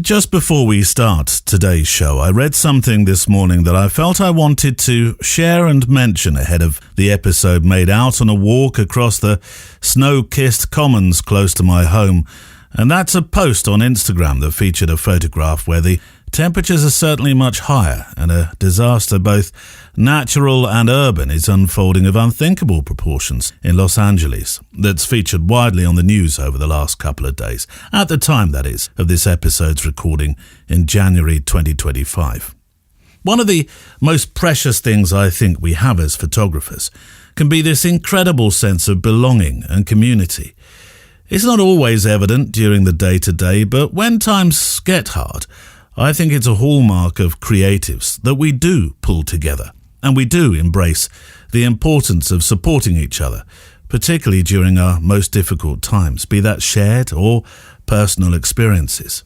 Just before we start today's show, I read something this morning that I felt I wanted to share and mention ahead of the episode made out on a walk across the snow-kissed commons close to my home. And that's a post on Instagram that featured a photograph where the temperatures are certainly much higher and a disaster both natural and urban is unfolding of unthinkable proportions in Los Angeles that's featured widely on the news over the last couple of days, at the time, that is, of this episode's recording in January 2025. One of the most precious things I think we have as photographers can be this incredible sense of belonging and community. It's not always evident during the day-to-day, but when times get hard, I think it's a hallmark of creatives that we do pull together and we do embrace the importance of supporting each other, particularly during our most difficult times, be that shared or personal experiences.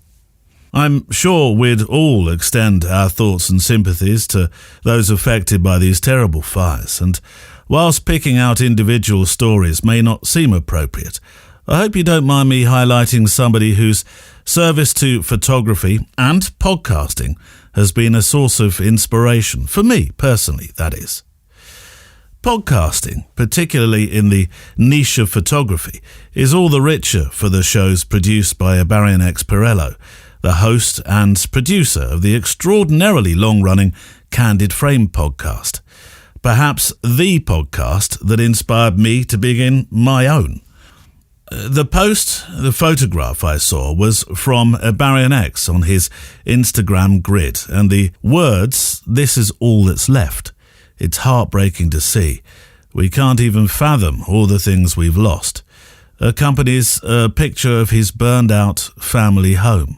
I'm sure we'd all extend our thoughts and sympathies to those affected by these terrible fires, and whilst picking out individual stories may not seem appropriate, I hope you don't mind me highlighting somebody whose service to photography and podcasting has been a source of inspiration, for me personally, that is. Podcasting, particularly in the niche of photography, is all the richer for the shows produced by Abarian X Pirello, the host and producer of the extraordinarily long-running Candid Frame podcast. Perhaps the podcast that inspired me to begin my own. The photograph I saw was from Abarian X on his Instagram grid, and the words, "This is all that's left. It's heartbreaking to see. We can't even fathom all the things we've lost," accompanies a picture of his burned-out family home.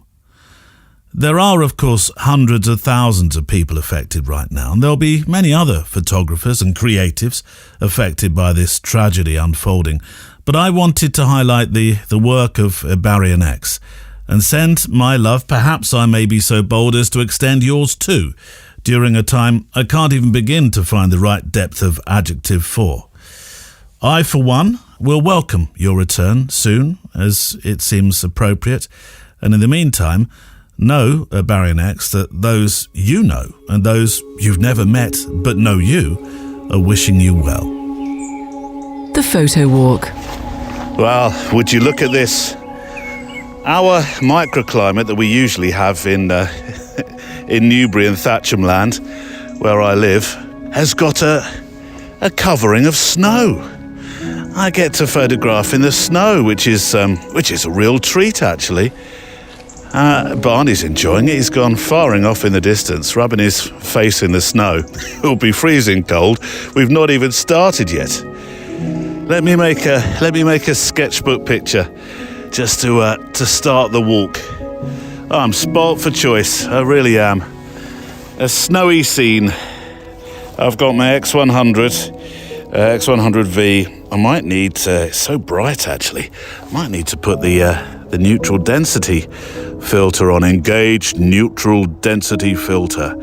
There are, of course, hundreds of thousands of people affected right now, and there'll be many other photographers and creatives affected by this tragedy unfolding. But I wanted to highlight the work of Abarian X and send my love, perhaps I may be so bold as to extend yours too, during a time I can't even begin to find the right depth of adjective for. I, for one, will welcome your return soon, as it seems appropriate, and in the meantime, know, Abarian X, that those you know and those you've never met but know you are wishing you well. The Photo Walk. Well, would you look at this? Our microclimate that we usually have in Newbury and Thatcham Land, where I live, has got a covering of snow. I get to photograph in the snow, which is a real treat, actually. Barney's enjoying it. He's gone firing off in the distance, rubbing his face in the snow. It'll be freezing cold. We've not even started yet. Let me make a sketchbook picture just to start the walk. I'm spoilt for choice. I really am. A snowy scene. I've got my X100, X100V. I might need. It's so bright actually. I might need to put the neutral density filter on. Engaged neutral density filter.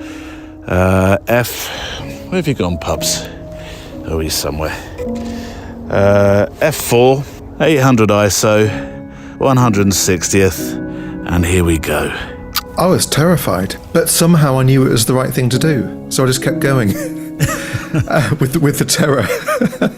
Where have you gone, Pubs? Oh, he's somewhere. F4, 800 ISO, 160th, and here we go. I was terrified, but somehow I knew it was the right thing to do, so I just kept going with the terror.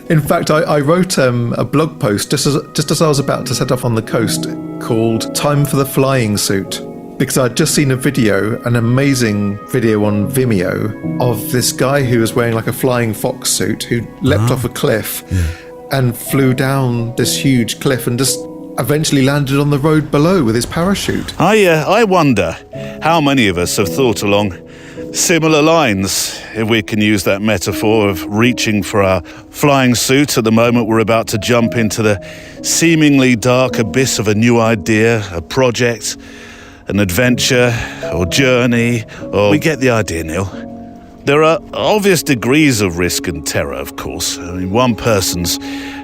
In fact, I wrote a blog post just as I was about to set off on the coast called "Time for the Flying Suit," because I'd just seen an amazing video on Vimeo of this guy who was wearing like a flying fox suit who leapt off a cliff and flew down this huge cliff and just eventually landed on the road below with his parachute. I wonder how many of us have thought along similar lines, if we can use that metaphor of reaching for our flying suit at the moment we're about to jump into the seemingly dark abyss of a new idea, a project, an adventure or journey, or we get the idea, Neil. There are obvious degrees of risk and terror, of course. I mean, one person's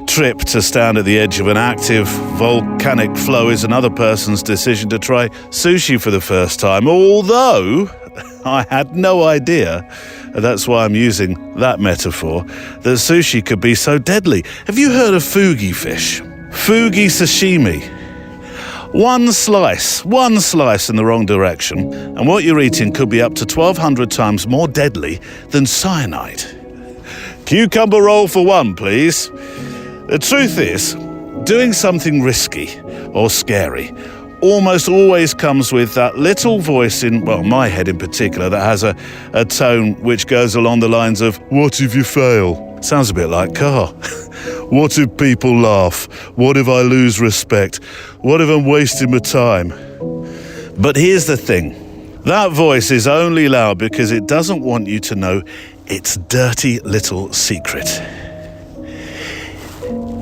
trip to stand at the edge of an active volcanic flow is another person's decision to try sushi for the first time, although I had no idea, and that's why I'm using that metaphor, that sushi could be so deadly. Have you heard of fugi fish? Fugi sashimi? One slice in the wrong direction, and what you're eating could be up to 1,200 times more deadly than cyanide. Cucumber roll for one, please. The truth is, doing something risky or scary almost always comes with that little voice in, well, my head in particular, that has a tone which goes along the lines of, what if you fail? Sounds a bit like Car. What if people laugh? What if I lose respect? What if I'm wasting my time? But here's the thing. That voice is only loud because it doesn't want you to know its dirty little secret.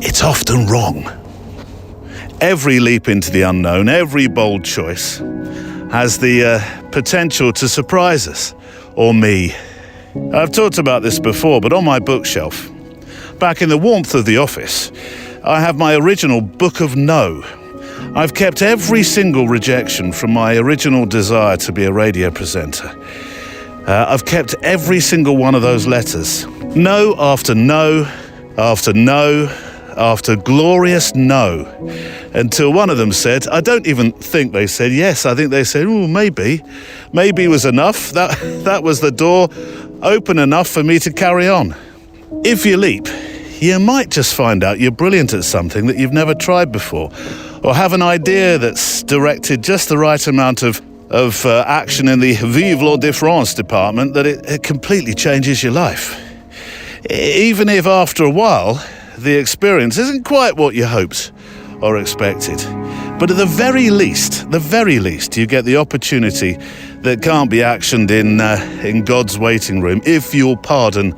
It's often wrong. Every leap into the unknown, every bold choice has the potential to surprise us, or me. I've talked about this before, but on my bookshelf, back in the warmth of the office, I have my original Book of No. I've kept every single rejection from my original desire to be a radio presenter. I've kept every single one of those letters. No after no, after no, after glorious no, until one of them said, I don't even think they said yes, I think they said, oh, maybe. Maybe was enough. That was the door open enough for me to carry on. If you leap, you might just find out you're brilliant at something that you've never tried before, or have an idea that's directed just the right amount of action in the Vive la Différence department that it completely changes your life. Even if after a while, the experience isn't quite what you hoped or expected. But at the very least, you get the opportunity that can't be actioned in God's waiting room, if you'll pardon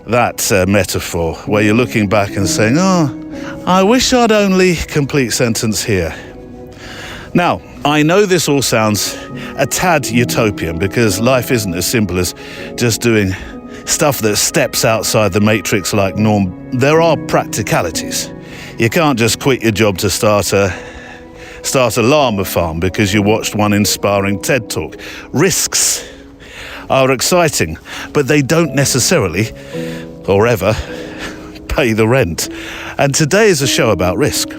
that metaphor, where you're looking back and saying, oh, I wish I'd only complete sentence here. Now, I know this all sounds a tad utopian, because life isn't as simple as just doing stuff that steps outside the matrix-like norm. There are practicalities. You can't just quit your job to start a llama farm because you watched one inspiring TED Talk. Risks are exciting, but they don't necessarily, or ever, pay the rent. And today is a show about risk.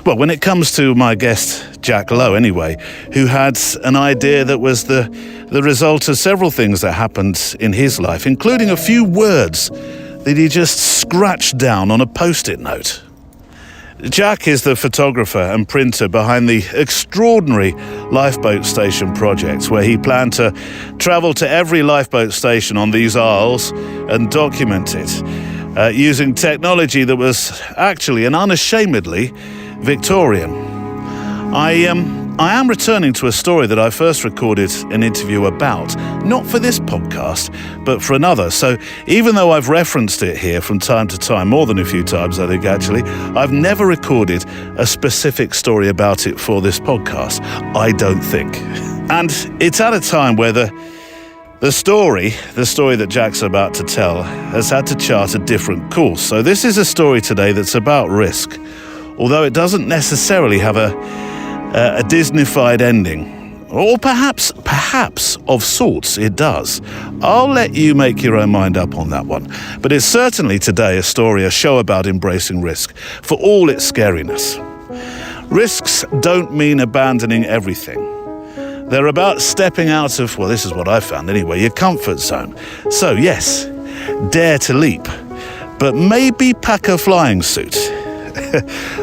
Well, when it comes to my guest, Jack Lowe, anyway, who had an idea that was the result of several things that happened in his life, including a few words that he just scratched down on a post-it note. Jack is the photographer and printer behind the extraordinary Lifeboat Station project, where he planned to travel to every lifeboat station on these isles and document it, using technology that was actually and unashamedly Victorian. I am returning to a story that I first recorded an interview about, not for this podcast, but for another. So even though I've referenced it here from time to time, more than a few times I think actually, I've never recorded a specific story about it for this podcast, I don't think. And it's at a time where the story that Jack's about to tell has had to chart a different course. So this is a story today that's about risk, although it doesn't necessarily have a Disneyfied ending, or perhaps of sorts it does. I'll let you make your own mind up on that one. But it's certainly today a show about embracing risk, for all its scariness. Risks don't mean abandoning everything. They're about stepping out of, well, this is what I found anyway, your comfort zone. So yes, dare to leap, but maybe pack a flying suit.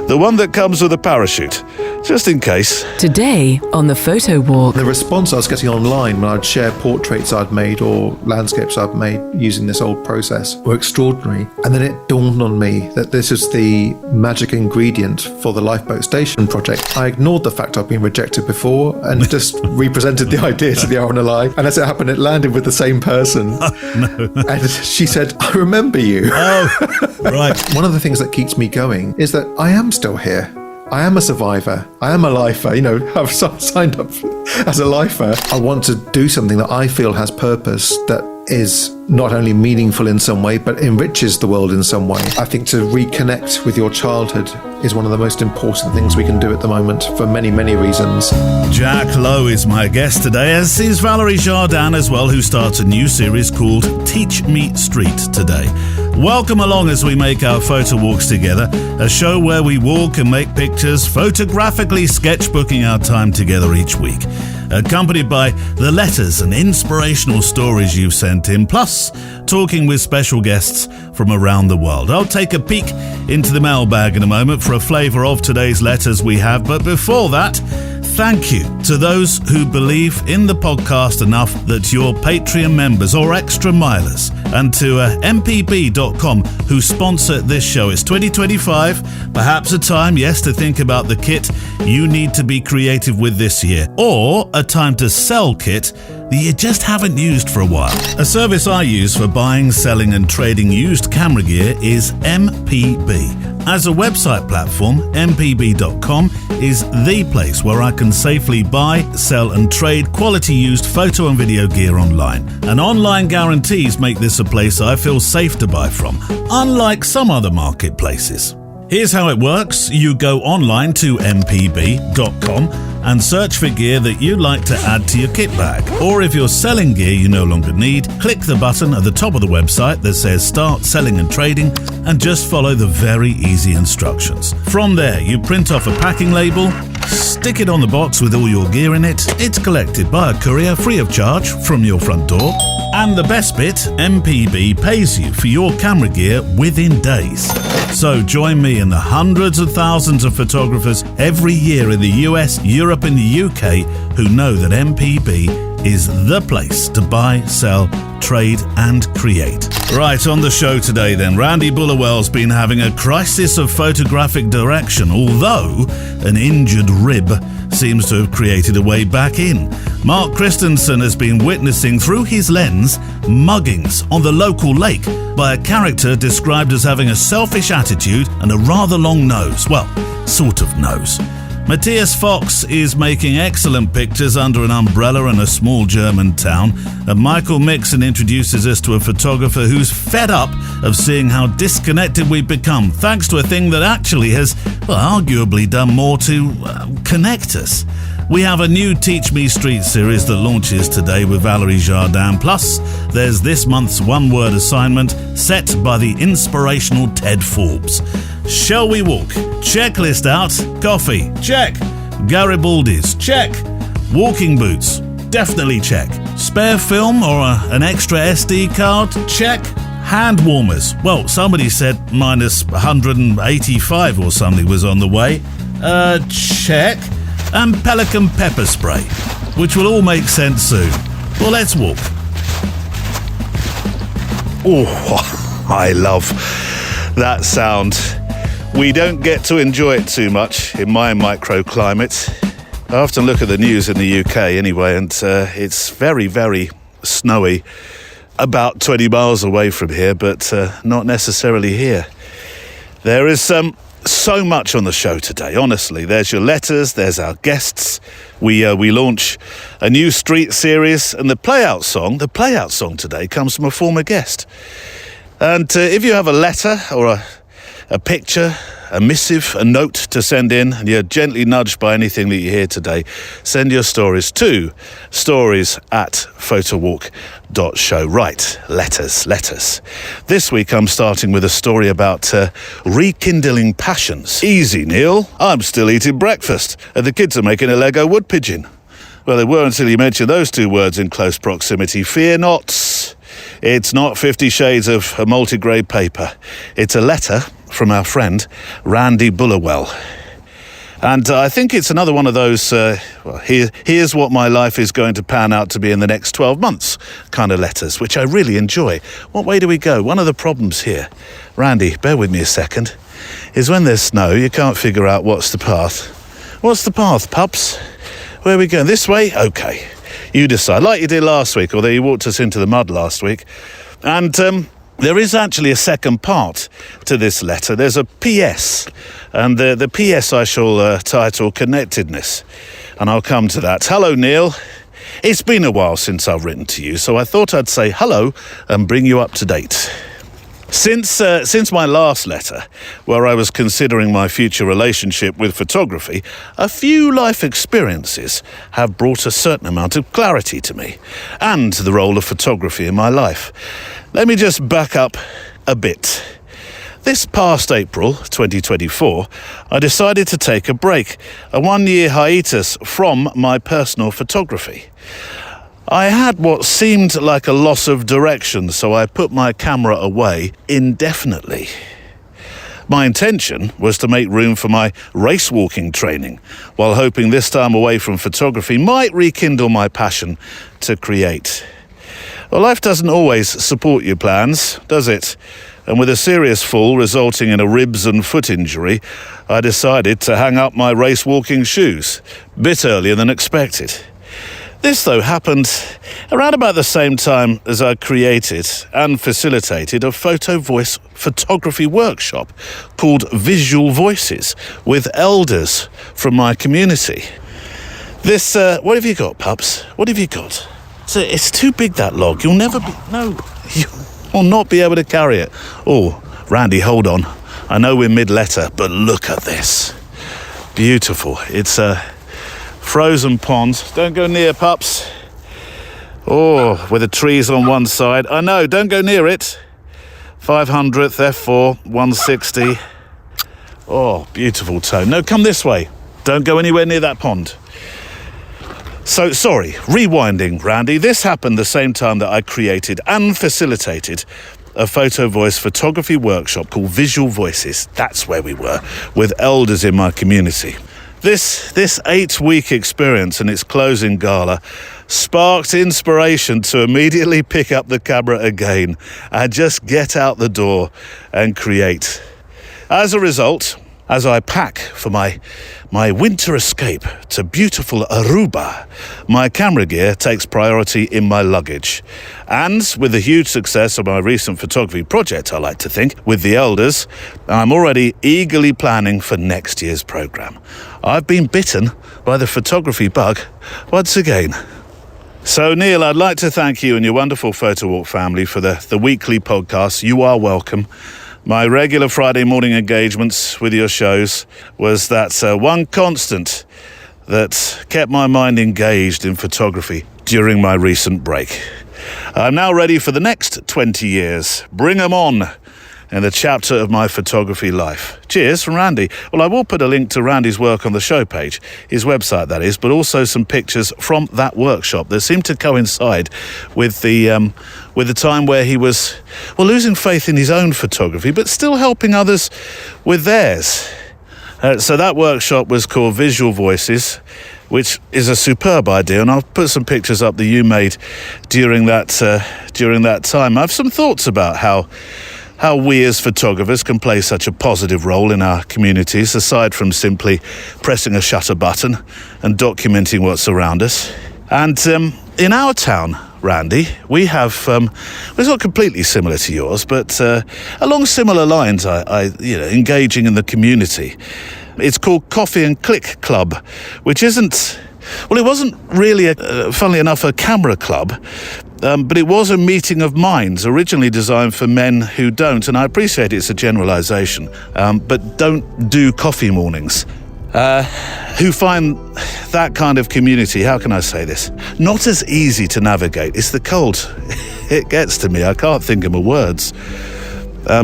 The one that comes with a parachute, just in case. Today on the Photo Walk. The response I was getting online when I'd share portraits I'd made or landscapes I'd made using this old process were extraordinary. And then it dawned on me that this is the magic ingredient for the Lifeboat Station project. I ignored the fact I'd been rejected before and just represented the idea to the RNLI. And as it happened, it landed with the same person. Oh, no. And she said, I remember you. Oh, right. One of the things that keeps me going is that I am still here. I am a survivor. I am a lifer. I've signed up as a lifer. I want to do something that I feel has purpose, that is not only meaningful in some way, but enriches the world in some way. I think to reconnect with your childhood is one of the most important things we can do at the moment for many, many reasons. Jack Lowe is my guest today, as is Valérie Jardin as well, who starts a new series called Teach Me Street today. Welcome along as we make our photo walks together, a show where we walk and make pictures, photographically sketchbooking our time together each week, accompanied by the letters and inspirational stories you've sent in, plus talking with special guests from around the world. I'll take a peek into the mailbag in a moment for a flavour of today's letters we have, but before that, thank you to those who believe in the podcast enough that you're Patreon members or extra milers, and to mpb.com who sponsor this show. It's 2025, perhaps a time, yes, to think about the kit you need to be creative with this year, or a time to sell kit that you just haven't used for a while. A service I use for buying, selling and trading used camera gear is MPB. As a website platform, mpb.com is the place where I can safely buy, sell and trade quality used photo and video gear online. And online guarantees make this a place I feel safe to buy from, unlike some other marketplaces. Here's how it works. You go online to mpb.com and search for gear that you'd like to add to your kit bag. Or if you're selling gear you no longer need, click the button at the top of the website that says Start Selling and Trading and just follow the very easy instructions. From there, you print off a packing label, stick it on the box with all your gear in it. It's collected by a courier free of charge from your front door. And the best bit, MPB pays you for your camera gear within days. So join me and the hundreds of thousands of photographers every year in the US, Europe and the UK who know that MPB is the place to buy, sell, trade and create. Right, on the show today then, Randy Bullerwell's been having a crisis of photographic direction, although an injured rib seems to have created a way back in. Mark Christensen has been witnessing through his lens muggings on the local lake by a character described as having a selfish attitude and a rather long nose. Well, sort of nose. Matthias Focks is making excellent pictures under an umbrella in a small German town, and Michael Mixon introduces us to a photographer who's fed up of seeing how disconnected we've become, thanks to a thing that actually has, well, arguably done more to connect us. We have a new Teach Me Street series that launches today with Valérie Jardin, plus there's this month's one-word assignment set by the inspirational Ted Forbes. Shall we walk? Checklist out. Coffee? Check. Garibaldi's? Check. Walking boots? Definitely check. Spare film or an extra SD card? Check. Hand warmers? Well, somebody said minus 185 or something was on the way. Check. And pelican pepper spray, which will all make sense soon. Well, let's walk. Oh, I love that sound. We don't get to enjoy it too much in my microclimate. I often look at the news in the UK anyway, and it's very, very snowy about 20 miles away from here, but not necessarily here. There is so much on the show today, honestly. There's your letters, there's our guests. We launch a new street series, and the playout song today comes from a former guest. And if you have a letter or a picture, a missive, a note to send in, and you're gently nudged by anything that you hear today, send your stories to stories@photowalk.show. Right, letters. This week I'm starting with a story about rekindling passions. Easy, Neil. I'm still eating breakfast, and the kids are making a Lego wood pigeon. Well, they were until you mentioned those two words in close proximity. Fear not. It's not 50 shades of a multigrade paper. It's a letter from our friend Randy Bullerwell. And I think it's another one of those, here's what my life is going to pan out to be in the next 12 months kind of letters, which I really enjoy. What way do we go? One of the problems here, Randy, bear with me a second, is when there's snow, you can't figure out what's the path. What's the path, pups? Where are we going? This way? Okay. You decide, like you did last week, although you walked us into the mud last week. And there is actually a second part to this letter. There's a PS, and the PS I shall title Connectedness, and I'll come to that. Hello, Neil. It's been a while since I've written to you, so I thought I'd say hello and bring you up to date. Since my last letter, where I was considering my future relationship with photography, a few life experiences have brought a certain amount of clarity to me and the role of photography in my life. Let me just back up a bit. This past April 2024, I decided to take a break, a 1-year hiatus from my personal photography. I had what seemed like a loss of direction, so I put my camera away indefinitely. My intention was to make room for my race walking training, while hoping this time away from photography might rekindle my passion to create. Well, life doesn't always support your plans, does it? And with a serious fall resulting in a ribs and foot injury, I decided to hang up my race walking shoes, a bit earlier than expected. This, though, happened around about the same time as I created and facilitated a photo voice photography workshop called Visual Voices with elders from my community. This, what have you got, pups? What have you got? It's too big, that log. You'll never be... No, you'll not be able to carry it. Oh, Randy, hold on. I know we're mid-letter, but look at this. Beautiful. It's a... frozen pond. Don't go near, pups. Oh, with the trees on one side. I know, don't go near it. 500th, F4, 160. Oh, beautiful tone. No, come this way. Don't go anywhere near that pond. So, sorry, rewinding, Randy. This happened the same time that I created and facilitated a photo voice photography workshop called Visual Voices. That's where we were, with elders in my community. This 8-week experience and its closing gala sparked inspiration to immediately pick up the camera again and just get out the door and create. As a result, as I pack for my winter escape to beautiful Aruba, my camera gear takes priority in my luggage. And with the huge success of my recent photography project, I like to think, with the elders, I'm already eagerly planning for next year's programme. I've been bitten by the photography bug once again. So, Neil, I'd like to thank you and your wonderful Photo Walk family for the weekly podcast. You are welcome. My regular Friday morning engagements with your shows was that one constant that kept my mind engaged in photography during my recent break. I'm now ready for the next 20 years. Bring 'em on in the chapter of my photography life. Cheers from Randy. Well, I will put a link to Randy's work on the show page, his website that is, but also some pictures from that workshop that seem to coincide with the time where he was, well, losing faith in his own photography, but still helping others with theirs. So that workshop was called Visual Voices, which is a superb idea, and I'll put some pictures up that you made during that time. I have some thoughts about how we as photographers can play such a positive role in our communities, aside from simply pressing a shutter button and documenting what's around us. And in our town, Randy, we have, it's not completely similar to yours, but along similar lines, engaging in the community. It's called Coffee and Click Club, which isn't, well, it wasn't really, funnily enough, a camera club, but it was a meeting of minds originally designed for men who don't, and I appreciate it's a generalisation, but don't do coffee mornings. Who find that kind of community, how can I say this, not as easy to navigate. It's the cold. It gets to me. I can't think of my words.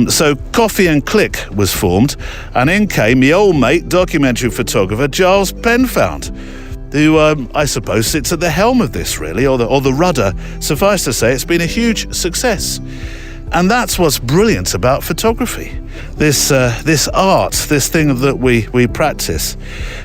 So Coffee and Click was formed, and in came my old mate, documentary photographer Giles Penfound, who I suppose sits at the helm of this, really, or the rudder. Suffice to say, it's been a huge success. And that's what's brilliant about photography, this art, this thing that we practice,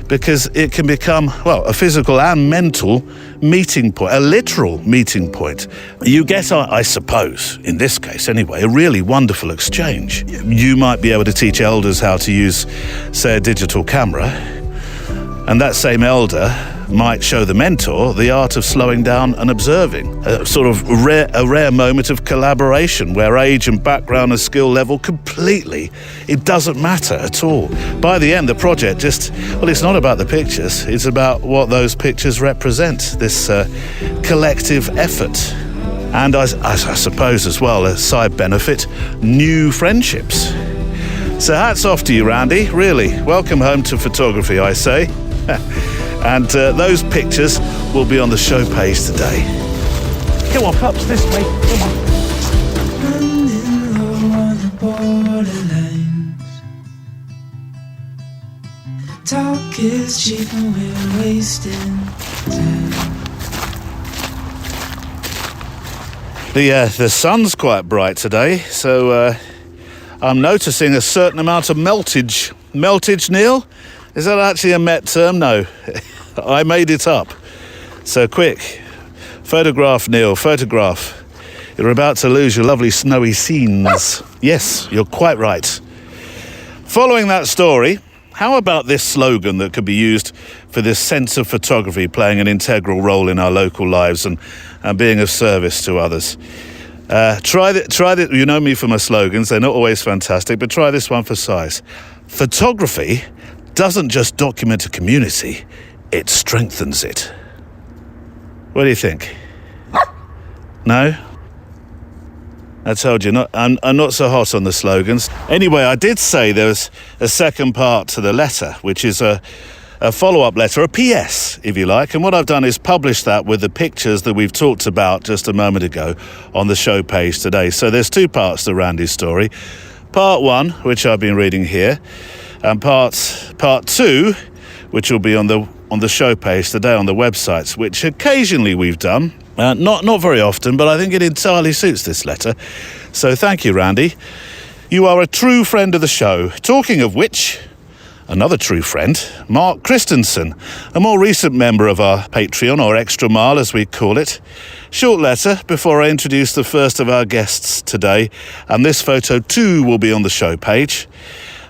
because it can become, well, a physical and mental meeting point, a literal meeting point. You get, I suppose, in this case anyway, a really wonderful exchange. You might be able to teach elders how to use, say, a digital camera, and that same elder might show the mentor the art of slowing down and observing, a sort of rare moment of collaboration where age and background and skill level completely, it doesn't matter at all. By the end, the project it's not about the pictures, it's about what those pictures represent, this collective effort. And I suppose as well, a side benefit, new friendships. So hats off to you, Randy. Really, welcome home to photography, I say. And those pictures will be on the show page today. Come on, pups, this way. Come on. Running low on the borderlines. Talk is cheap and we're wasting time. The sun's quite bright today, so I'm noticing a certain amount of meltage. Meltage, Neil? Is that actually a Met term? No, I made it up. So quick, photograph, Neil, photograph. You're about to lose your lovely snowy scenes. Yes, you're quite right. Following that story, how about this slogan that could be used for this sense of photography playing an integral role in our local lives and being of service to others? Try that. You know me for my slogans, they're not always fantastic, but try this one for size. Photography doesn't just document a community, it strengthens it. What do you think? No? I told you, I'm not so hot on the slogans. Anyway, I did say there was a second part to the letter, which is a follow-up letter, a PS, if you like. And what I've done is publish that with the pictures that we've talked about just a moment ago on the show page today. So there's two parts to Randy's story. Part one, which I've been reading here, and part two, which will be on the show page today on the websites, which occasionally we've done. Not very often, but I think it entirely suits this letter. So thank you, Randy. You are a true friend of the show. Talking of which, another true friend, Mark Christensen, a more recent member of our Patreon, or Extra Mile as we call it. Short letter before I introduce the first of our guests today, and this photo too will be on the show page.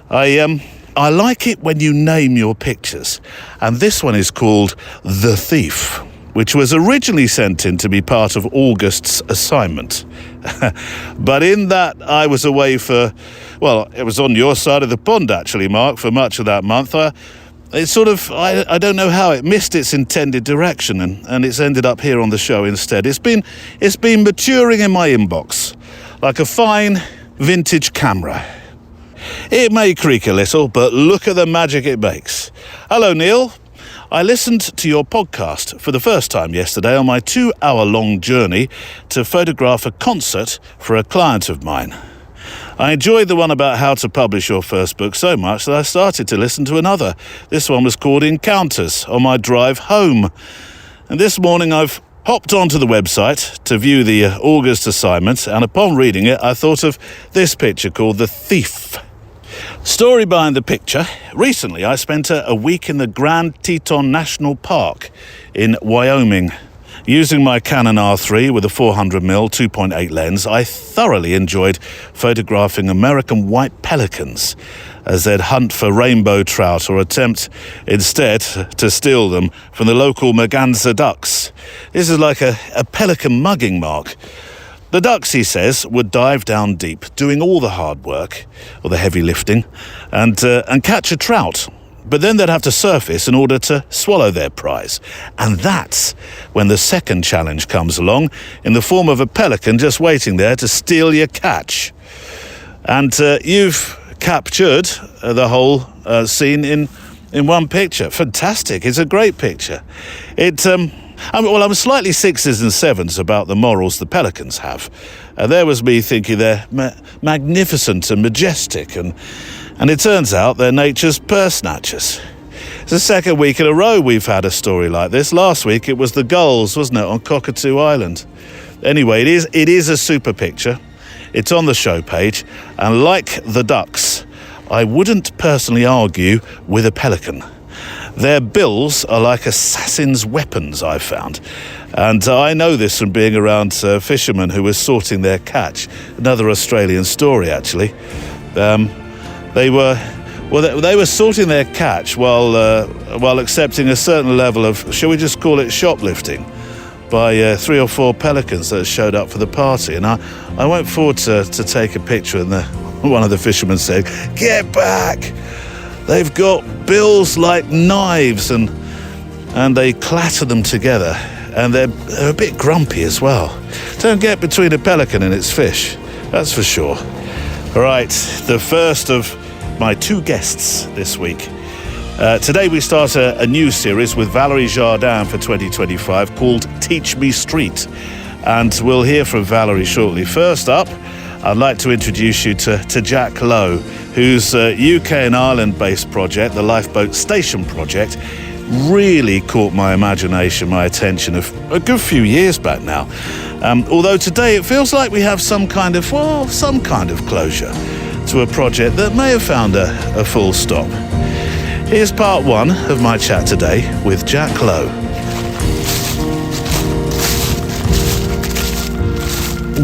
I like it when you name your pictures, and this one is called The Thief, which was originally sent in to be part of August's assignment. But in that I was away for, well, it was on your side of the pond actually, Mark, for much of that month. I don't know how it missed its intended direction and it's ended up here on the show instead. It's been maturing in my inbox like a fine vintage camera. It may creak a little, but look at the magic it makes. Hello, Neil. I listened to your podcast for the first time yesterday on my 2-hour-long journey to photograph a concert for a client of mine. I enjoyed the one about how to publish your first book so much that I started to listen to another. This one was called Encounters on my drive home. And this morning I've hopped onto the website to view the August assignment, and upon reading it I thought of this picture called The Thief. Story behind the picture. Recently, I spent a week in the Grand Teton National Park in Wyoming. Using my Canon R3 with a 400mm 2.8 lens, I thoroughly enjoyed photographing American white pelicans as they'd hunt for rainbow trout or attempt instead to steal them from the local merganser ducks. This is like a pelican mugging, Mark. The ducks, he says, would dive down deep, doing all the hard work, or the heavy lifting, and catch a trout. But then they'd have to surface in order to swallow their prize. And that's when the second challenge comes along, in the form of a pelican just waiting there to steal your catch. And you've captured the whole scene in one picture. Fantastic. It's a great picture. I'm slightly sixes and sevens about the morals the pelicans have. There was me thinking they're magnificent and majestic, and it turns out they're nature's purse snatchers. It's the second week in a row we've had a story like this. Last week it was the gulls, wasn't it, on Cockatoo Island. Anyway, it is a super picture. It's on the show page, and like the ducks, I wouldn't personally argue with a pelican. Their bills are like assassins' weapons, I've found. And I know this from being around fishermen who were sorting their catch. Another Australian story, actually. They were sorting their catch while accepting a certain level of, shall we just call it shoplifting, by 3 or 4 pelicans that showed up for the party. And I went forward to take a picture, and one of the fishermen said, "Get back! They've got bills like knives," and they clatter them together. and they're a bit grumpy as well. Don't get between a pelican and its fish, that's for sure. All right, the first of my two guests this week. Today we start a new series with Valérie Jardin for 2025 called Teach Me Street, and we'll hear from Valérie shortly. First up, I'd like to introduce you to Jack Lowe, whose UK and Ireland-based project, the Lifeboat Station project, really caught my imagination, my attention a good few years back now. Although today it feels like we have some kind of closure to a project that may have found a full stop. Here's part one of my chat today with Jack Lowe.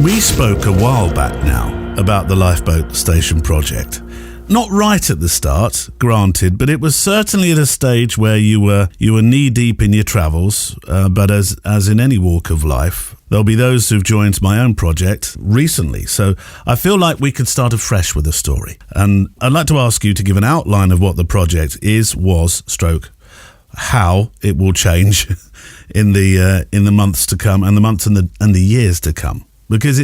We spoke a while back now about the Lifeboat Station project. Not right at the start, granted, but it was certainly at a stage where you were knee-deep in your travels, but as in any walk of life, there'll be those who've joined my own project recently, so I feel like we could start afresh with a story. And I'd like to ask you to give an outline of what the project how it will change in the months to come, and the months and the years to come. Because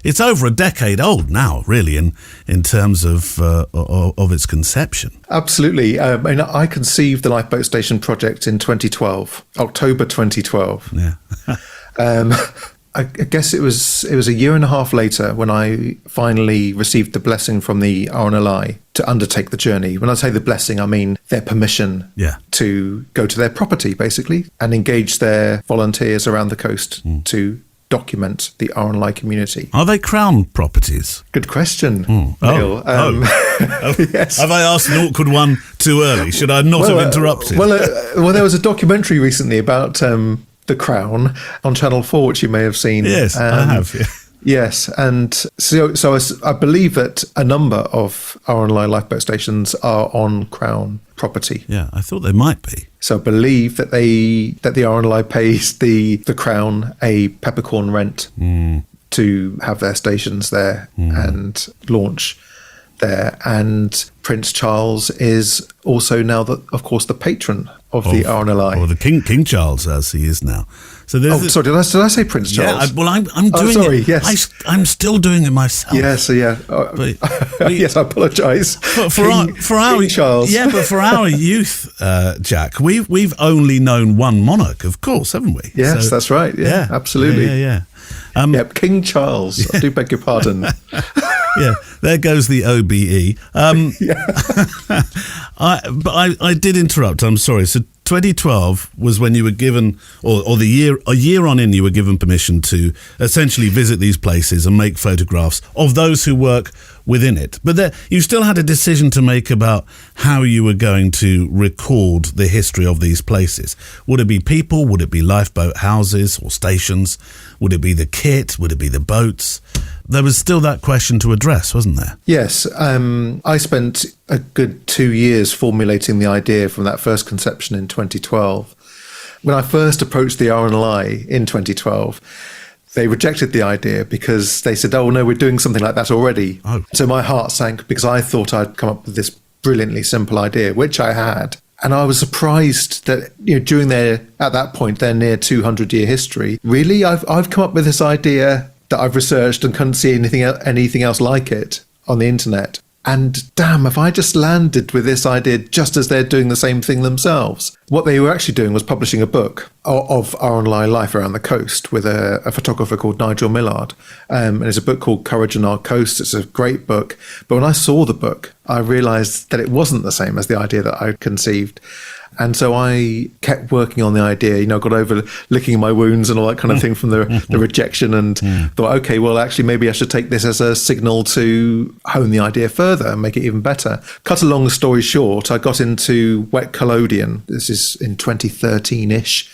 it's over a decade old now, really, in terms of its conception. Absolutely. I conceived the Lifeboat Station project in 2012, October 2012. Yeah. I guess it was a year and a half later when I finally received the blessing from the RNLI to undertake the journey. When I say the blessing, I mean their permission to go to their property, basically, and engage their volunteers around the coast to document the RNLI community. Are they Crown properties? Good question, Neil. Yes. Have I asked an awkward one too early? Should I not have interrupted? Well, there was a documentary recently about the Crown on Channel 4, which you may have seen. Yes, I have. Yeah. Yes, and so I believe that a number of RNLI lifeboat stations are on Crown property. Yeah, I thought they might be. So I believe that the RNLI pays the Crown a peppercorn rent to have their stations there and launch there. And Prince Charles is also now, of course, the patron of the RNLI. Or the King Charles, as he is now. So sorry, did I say Prince Charles? Yeah, I'm doing it. Yes. I'm still doing it myself. Yes, yes, I apologise. For our Charles. Yeah, but for our youth, Jack, we've only known one monarch, of course, haven't we? Yes, that's right. Yeah, absolutely. Yeah. King Charles. I do beg your pardon. Yeah, there goes the OBE. I did interrupt. I'm sorry. So 2012 was when you were given, or a year on in, you were given permission to essentially visit these places and make photographs of those who work within it. But you still had a decision to make about how you were going to record the history of these places. Would it be people? Would it be lifeboat houses or stations? Would it be the kit? Would it be the boats? There was still that question to address, wasn't there? Yes. I spent a good 2 years formulating the idea from that first conception in 2012. When I first approached the RNLI in 2012, they rejected the idea because they said, oh, no, we're doing something like that already. Oh. So my heart sank because I thought I'd come up with this brilliantly simple idea, which I had. And I was surprised that during at that point, their near 200-year history, really, I've come up with this idea that I've researched and couldn't see anything else like it on the internet. And damn, if I just landed with this idea just as they're doing the same thing themselves. What they were actually doing was publishing a book of RNLI life around the coast with a photographer called Nigel Millard. And it's a book called Courage on Our Coast. It's a great book. But when I saw the book, I realised that it wasn't the same as the idea that I conceived. And so I kept working on the idea, got over licking my wounds and all that kind of thing from the rejection, and thought, okay, well, actually, maybe I should take this as a signal to hone the idea further and make it even better. Cut a long story short, I got into wet collodion. This is in 2013-ish.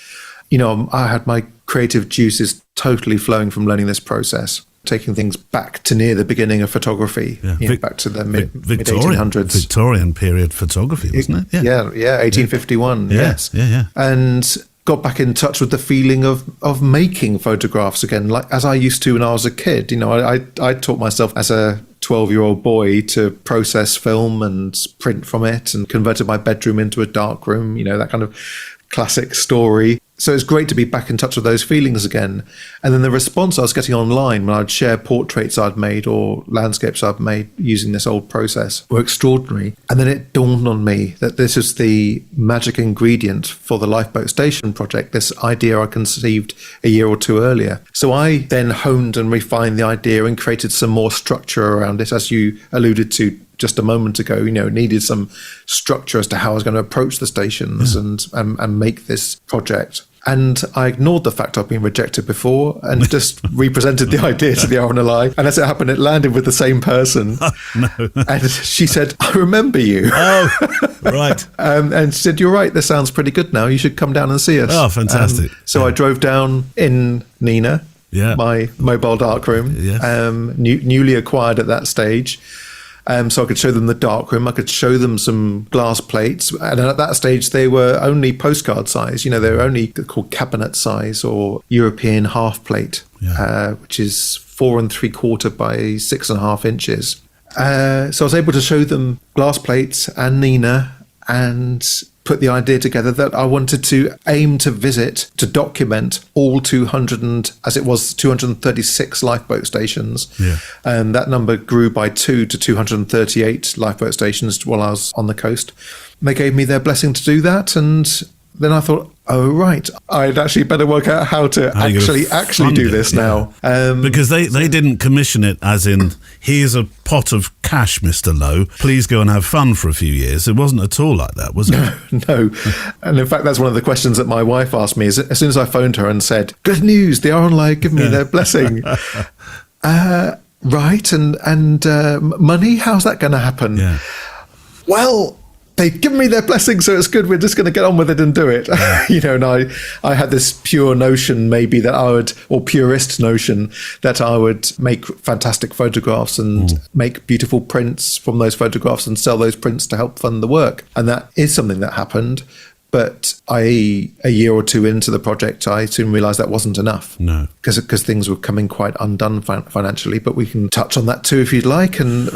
I had my creative juices totally flowing from learning this process, taking things back to near the beginning of photography, back to the mid-1800s. Victorian period photography, wasn't it? Yeah, 1851, yes. Yeah. And got back in touch with the feeling of making photographs again, like as I used to when I was a kid. I taught myself as a 12-year-old boy to process film and print from it, and converted my bedroom into a dark room, that kind of classic story. So it's great to be back in touch with those feelings again. And then the response I was getting online when I'd share portraits I'd made or landscapes I'd made using this old process were extraordinary. And then it dawned on me that this is the magic ingredient for the Lifeboat Station project, this idea I conceived a year or two earlier. So I then honed and refined the idea and created some more structure around it, as you alluded to just a moment ago. Needed some structure as to how I was going to approach the stations and make this project. And I ignored the fact I'd been rejected before and just represented the idea to the RNLI. And as it happened, it landed with the same person. Oh, no. And she said, I remember you. Oh, right. And she said, you're right, this sounds pretty good now. You should come down and see us. Oh, fantastic. So I drove down in Nina, my mobile darkroom, newly acquired at that stage. So I could show them the darkroom. I could show them some glass plates. And at that stage, they were only postcard size. They were only called cabinet size or European half plate, which is 4 3/4 by 6.5 inches. So I was able to show them glass plates and Nina and put the idea together that I wanted to aim to visit, to document all 236 lifeboat stations. Yeah. And that number grew by 2 to 238 lifeboat stations while I was on the coast. And they gave me their blessing to do that. And then I thought, oh, right, I'd actually better work out how to actually do this now. Because they didn't commission it as in, here's a pot of cash, Mr. Lowe, please go and have fun for a few years. It wasn't at all like that, was it? No. And in fact, that's one of the questions that my wife asked me as soon as I phoned her and said, good news, the RNLI give me their blessing. Right, and money, how's that going to happen? Yeah. Well, they've given me their blessing, so it's good. We're just going to get on with it and do it. And I had this pure notion maybe that I would, or purist notion, that I would make fantastic photographs and make beautiful prints from those photographs and sell those prints to help fund the work. And that is something that happened. But a year or two into the project, I soon realised that wasn't enough. No. Because things were coming quite undone financially. But we can touch on that too if you'd like and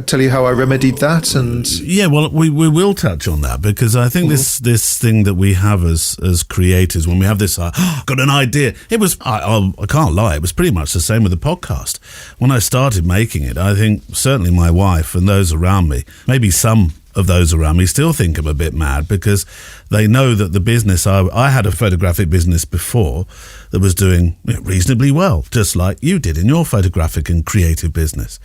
tell you how I remedied that. And yeah, well, we will touch on that because I think this thing that we have as creators, when we have this, got an idea. It was, I can't lie, it was pretty much the same with the podcast. When I started making it, I think certainly my wife and those around me, maybe some of those around me still think I'm a bit mad because they know that the business, I had a photographic business before that was doing reasonably well, just like you did in your photographic and creative business.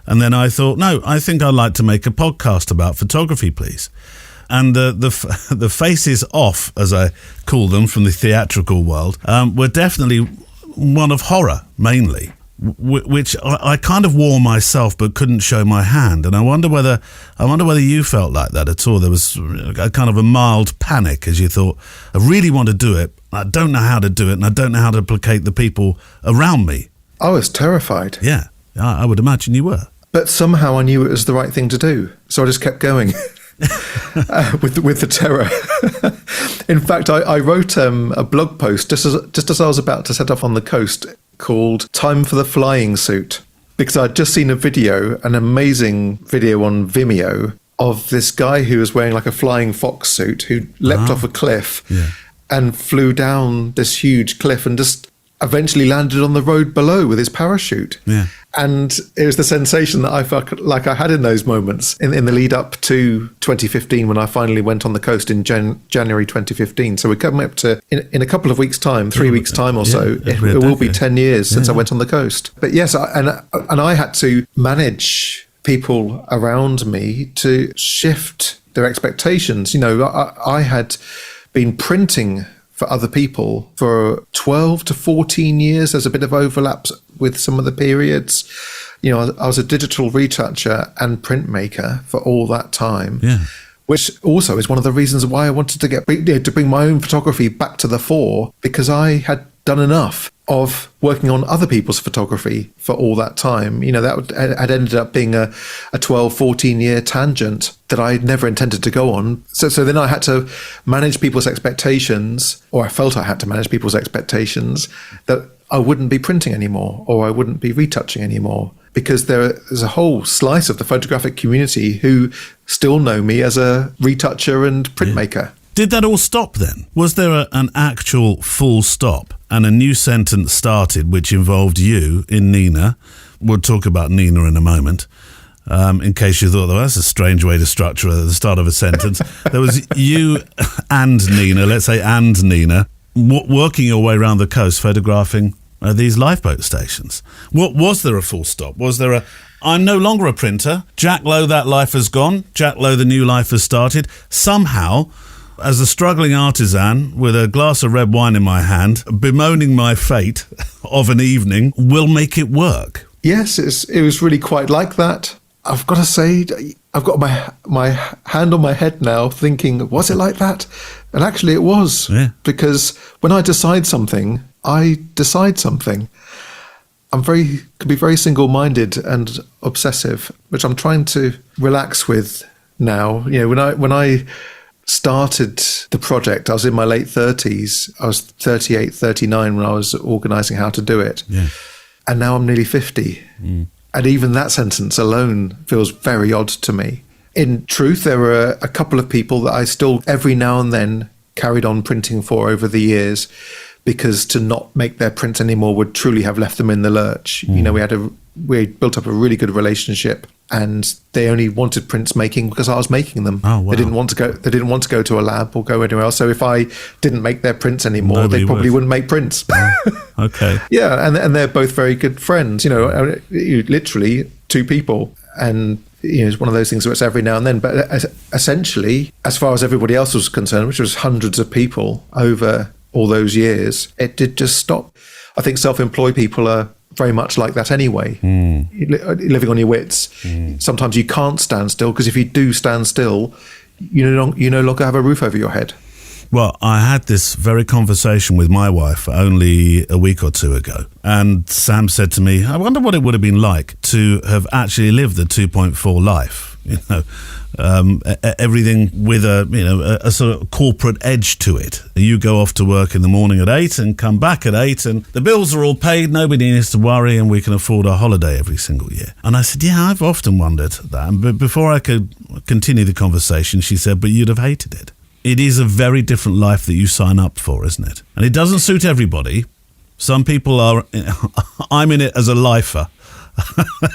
And then I thought, no, I think I'd like to make a podcast about photography, please. And the faces off, as I call them, from the theatrical world, were definitely one of horror, mainly. Which I kind of wore myself but couldn't show my hand, and I wonder whether you felt like that at all. There was a kind of a mild panic as you thought, I really want to do it, I don't know how to do it, and I don't know how to placate the people around me. I was terrified. Yeah, I would imagine you were. But somehow I knew it was the right thing to do, so I just kept going. with the terror. In fact, I wrote a blog post just as I was about to set off on the coast called Time for the Flying Suit, because I'd just seen an amazing video on Vimeo of this guy who was wearing like a flying fox suit who leapt off a cliff and flew down this huge cliff and just eventually landed on the road below with his parachute. Yeah. And it was the sensation that I felt like I had in those moments in the lead up to 2015 when I finally went on the coast in January 2015. So we're coming up to, in a couple of weeks' time, 3 weeks' time or so, it will be 10 years since I went on the coast. But yes, and I had to manage people around me to shift their expectations. I had been printing for other people for 12 to 14 years. There's a bit of overlap with some of the periods. I was a digital retoucher and printmaker for all that time, which also is one of the reasons why I wanted to bring my own photography back to the fore, because I had done enough of working on other people's photography for all that time. That had ended up being a 12, 14-year tangent that I never intended to go on. So then I had to manage people's expectations, or I felt I had to manage people's expectations that I wouldn't be printing anymore, or I wouldn't be retouching anymore, because there's a whole slice of the photographic community who still know me as a retoucher and printmaker. Did that all stop then? Was there an actual full stop and a new sentence started which involved you in Nina? We'll talk about Nina in a moment. In case you thought, that's a strange way to structure at the start of a sentence. There was you and Nina, let's say and Nina, working your way around the coast photographing these lifeboat stations. Was there a full stop? Was there I'm no longer a printer. Jack Lowe, that life has gone. Jack Lowe, the new life has started. Somehow, as a struggling artisan with a glass of red wine in my hand, bemoaning my fate of an evening, will make it work. Yes, it was really quite like that. I've got to say, I've got my hand on my head now thinking, was it like that? And actually it was. Yeah. Because when I decide something, I decide something. Can be very single-minded and obsessive, which I'm trying to relax with now. When I started the project, I was in my late 30s. I was 38, 39 when I was organising how to do it. Yeah. And now I'm nearly 50. Mm. And even that sentence alone feels very odd to me. In truth, there were a couple of people that I still every now and then carried on printing for over the years, because to not make their prints anymore would truly have left them in the lurch. Mm. We built up a really good relationship, and they only wanted prints making because I was making them. Oh, wow. They didn't want to go to a lab or go anywhere else. So if I didn't make their prints anymore, Nobody they probably wouldn't make prints. Okay. Yeah, and they're both very good friends. Literally two people, and it's one of those things where it's every now and then. But essentially, as far as everybody else was concerned, which was hundreds of people over all those years, it did just stop. I think self-employed people are very much like that anyway. Living on your wits. Sometimes you can't stand still, because if you do stand still, you no longer have a roof over your head. Well, I had this very conversation with my wife only a week or two ago, and Sam said to me, I wonder what it would have been like to have actually lived the 2.4 life. Everything with a sort of corporate edge to it. You go off to work in the morning at 8 and come back at 8, and the bills are all paid, nobody needs to worry, and we can afford a holiday every single year. And I said, yeah, I've often wondered that. But before I could continue the conversation, she said, but you'd have hated it. It is a very different life that you sign up for, isn't it? And it doesn't suit everybody. Some people are, I'm in it as a lifer.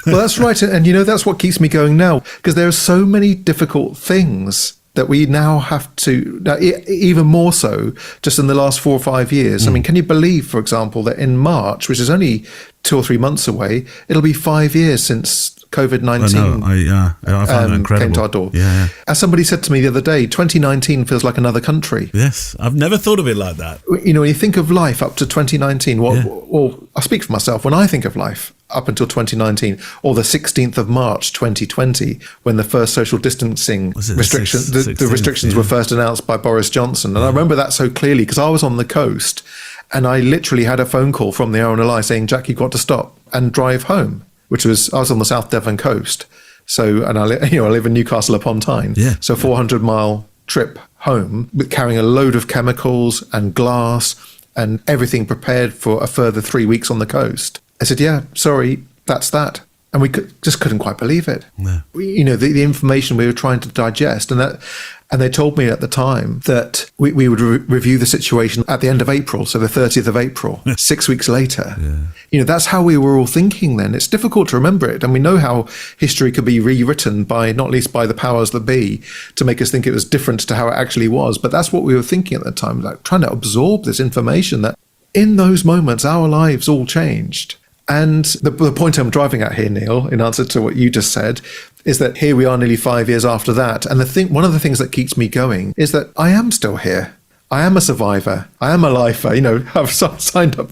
Well, that's right. And that's what keeps me going now, because there are so many difficult things that we now have to, even more so just in the last 4 or 5 years. I mean, can you believe, for example, that in March, which is only 2 or 3 months away, it'll be 5 years since COVID-19 I find that incredible. Came to our door. Yeah. As somebody said to me the other day, 2019 feels like another country. Yes, I've never thought of it like that. When you think of life up to 2019, well, I speak for myself. When I think of life up until 2019, or the 16th of March 2020, when the first social distancing restrictions, the restrictions were first announced by Boris Johnson. And I remember that so clearly, because I was on the coast and I literally had a phone call from the RNLI saying, Jack, you've got to stop and drive home, I was on the South Devon coast. So, and I live in Newcastle upon Tyne. Yeah. So 400-mile trip home with carrying a load of chemicals and glass and everything prepared for a further 3 weeks on the coast. I said, yeah, sorry, that's that. And we just couldn't quite believe it. Yeah. The information we were trying to digest. And they told me at the time that we would review the situation at the end of April, so the 30th of April, 6 weeks later. Yeah. That's how we were all thinking then. It's difficult to remember it. And we know how history could be rewritten by, not least by the powers that be, to make us think it was different to how it actually was. But that's what we were thinking at the time, like trying to absorb this information that in those moments, our lives all changed. And the point I'm driving at here, Neil, in answer to what you just said, is that here we are nearly 5 years after that. And one of the things that keeps me going is that I am still here. I am a survivor. I am a lifer. I've signed up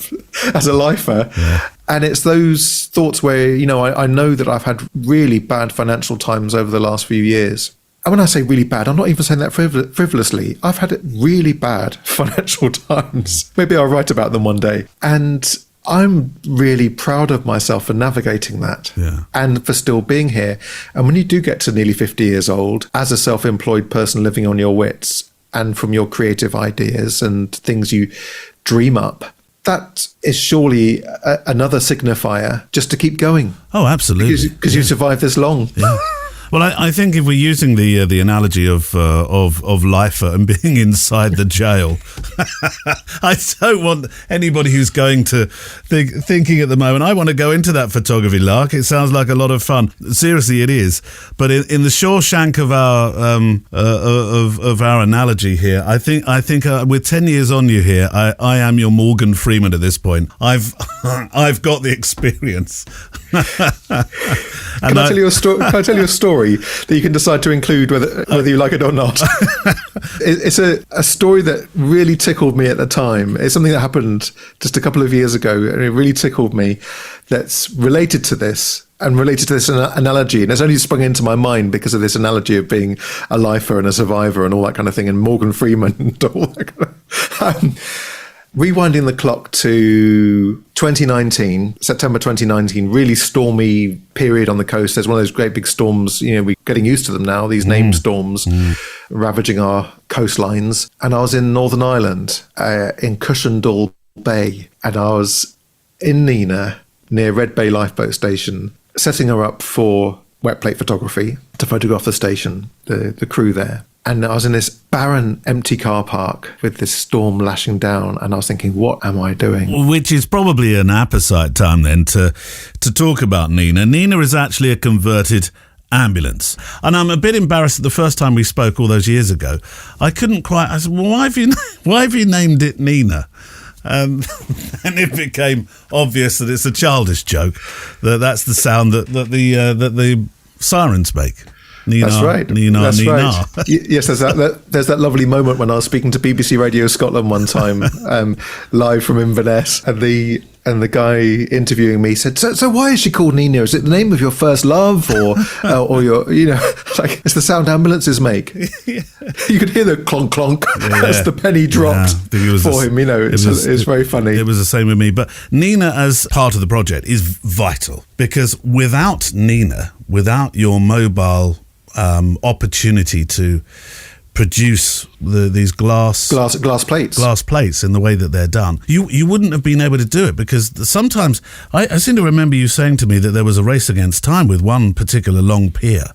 as a lifer. Yeah. And it's those thoughts where, I know that I've had really bad financial times over the last few years. And when I say really bad, I'm not even saying that frivolously. I've had really bad financial times. Maybe I'll write about them one day. And I'm really proud of myself for navigating that and for still being here. And when you do get to nearly 50 years old, as a self-employed person living on your wits and from your creative ideas and things you dream up, that is surely another signifier just to keep going. Oh, absolutely. Because you survived this long. Yeah. Well, I think if we're using the analogy of lifer and being inside the jail, I don't want anybody who's going to thinking at the moment, I want to go into that photography lark. It sounds like a lot of fun. Seriously, it is. But in the Shawshank of our analogy here, I think with 10 years on you here, I am your Morgan Freeman at this point. I've got the experience. Can I tell you a story? Can I tell you a story that you can decide to include whether you like it or not? It's a story that really tickled me at the time. It's something that happened just a couple of years ago, and it really tickled me. That's related to this and related to this analogy, and it's only sprung into my mind because of this analogy of being a lifer and a survivor and all that kind of thing, and Morgan Freeman and all that kind of. Rewinding the clock to 2019, September 2019, really stormy period on the coast. There's one of those great big storms, we're getting used to them now, these named storms ravaging our coastlines. And I was in Northern Ireland, in Cushendall Bay, and I was in Nina, near Red Bay Lifeboat Station, setting her up for wet plate photography to photograph the station, the crew there. And I was in this barren, empty car park with this storm lashing down, and I was thinking, what am I doing? Which is probably an apposite time then to talk about Nina. Nina is actually a converted ambulance. And I'm a bit embarrassed that the first time we spoke all those years ago, I couldn't quite... I said, well, why have you named it Nina? And it became obvious that it's a childish joke, that's the sound that the sirens make. Nina, that's right. Nina, that's Nina. Right. Yes, there's that lovely moment when I was speaking to BBC Radio Scotland one time, live from Inverness, and the guy interviewing me said, "So why is she called Nina? Is it the name of your first love, or your like it's the sound ambulances make?" Yeah. You could hear the clonk clonk as the penny dropped for him. It's very funny. It was the same with me. But Nina, as part of the project, is vital because without Nina, without your mobile opportunity to produce these glass plates in the way that they're done, you wouldn't have been able to do it, because sometimes I seem to remember you saying to me that there was a race against time with one particular long pier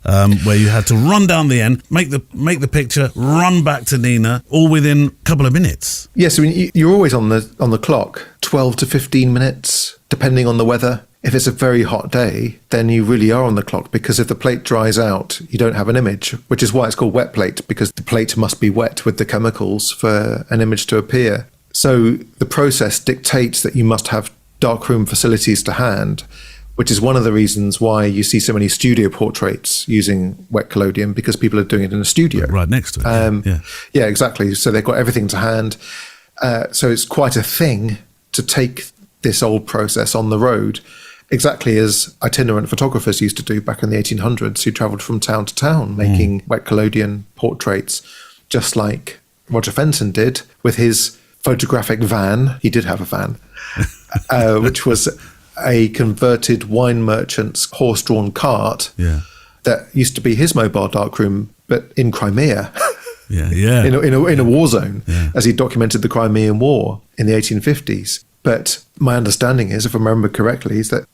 where you had to run down the end, make the picture, run back to Nina, all within a couple of minutes. Yes, I mean, you're always on the clock, 12 to 15 minutes, depending on the weather. If it's a very hot day, then you really are on the clock, because if the plate dries out, you don't have an image, which is why it's called wet plate, because the plate must be wet with the chemicals for an image to appear. So the process dictates that you must have darkroom facilities to hand, which is one of the reasons why you see so many studio portraits using wet collodion, because people are doing it in a studio. Right next to it. Yeah, exactly. So they've got everything to hand. So it's quite a thing to take this old process on the road, exactly as itinerant photographers used to do back in the 1800s, who travelled from town to town making wet collodion portraits, just like Roger Fenton did with his photographic van. He did have a van, which was a converted wine merchant's horse-drawn cart that used to be his mobile darkroom, but in Crimea. In a war zone, as he documented the Crimean War in the 1850s. But my understanding is, if I remember correctly, is that,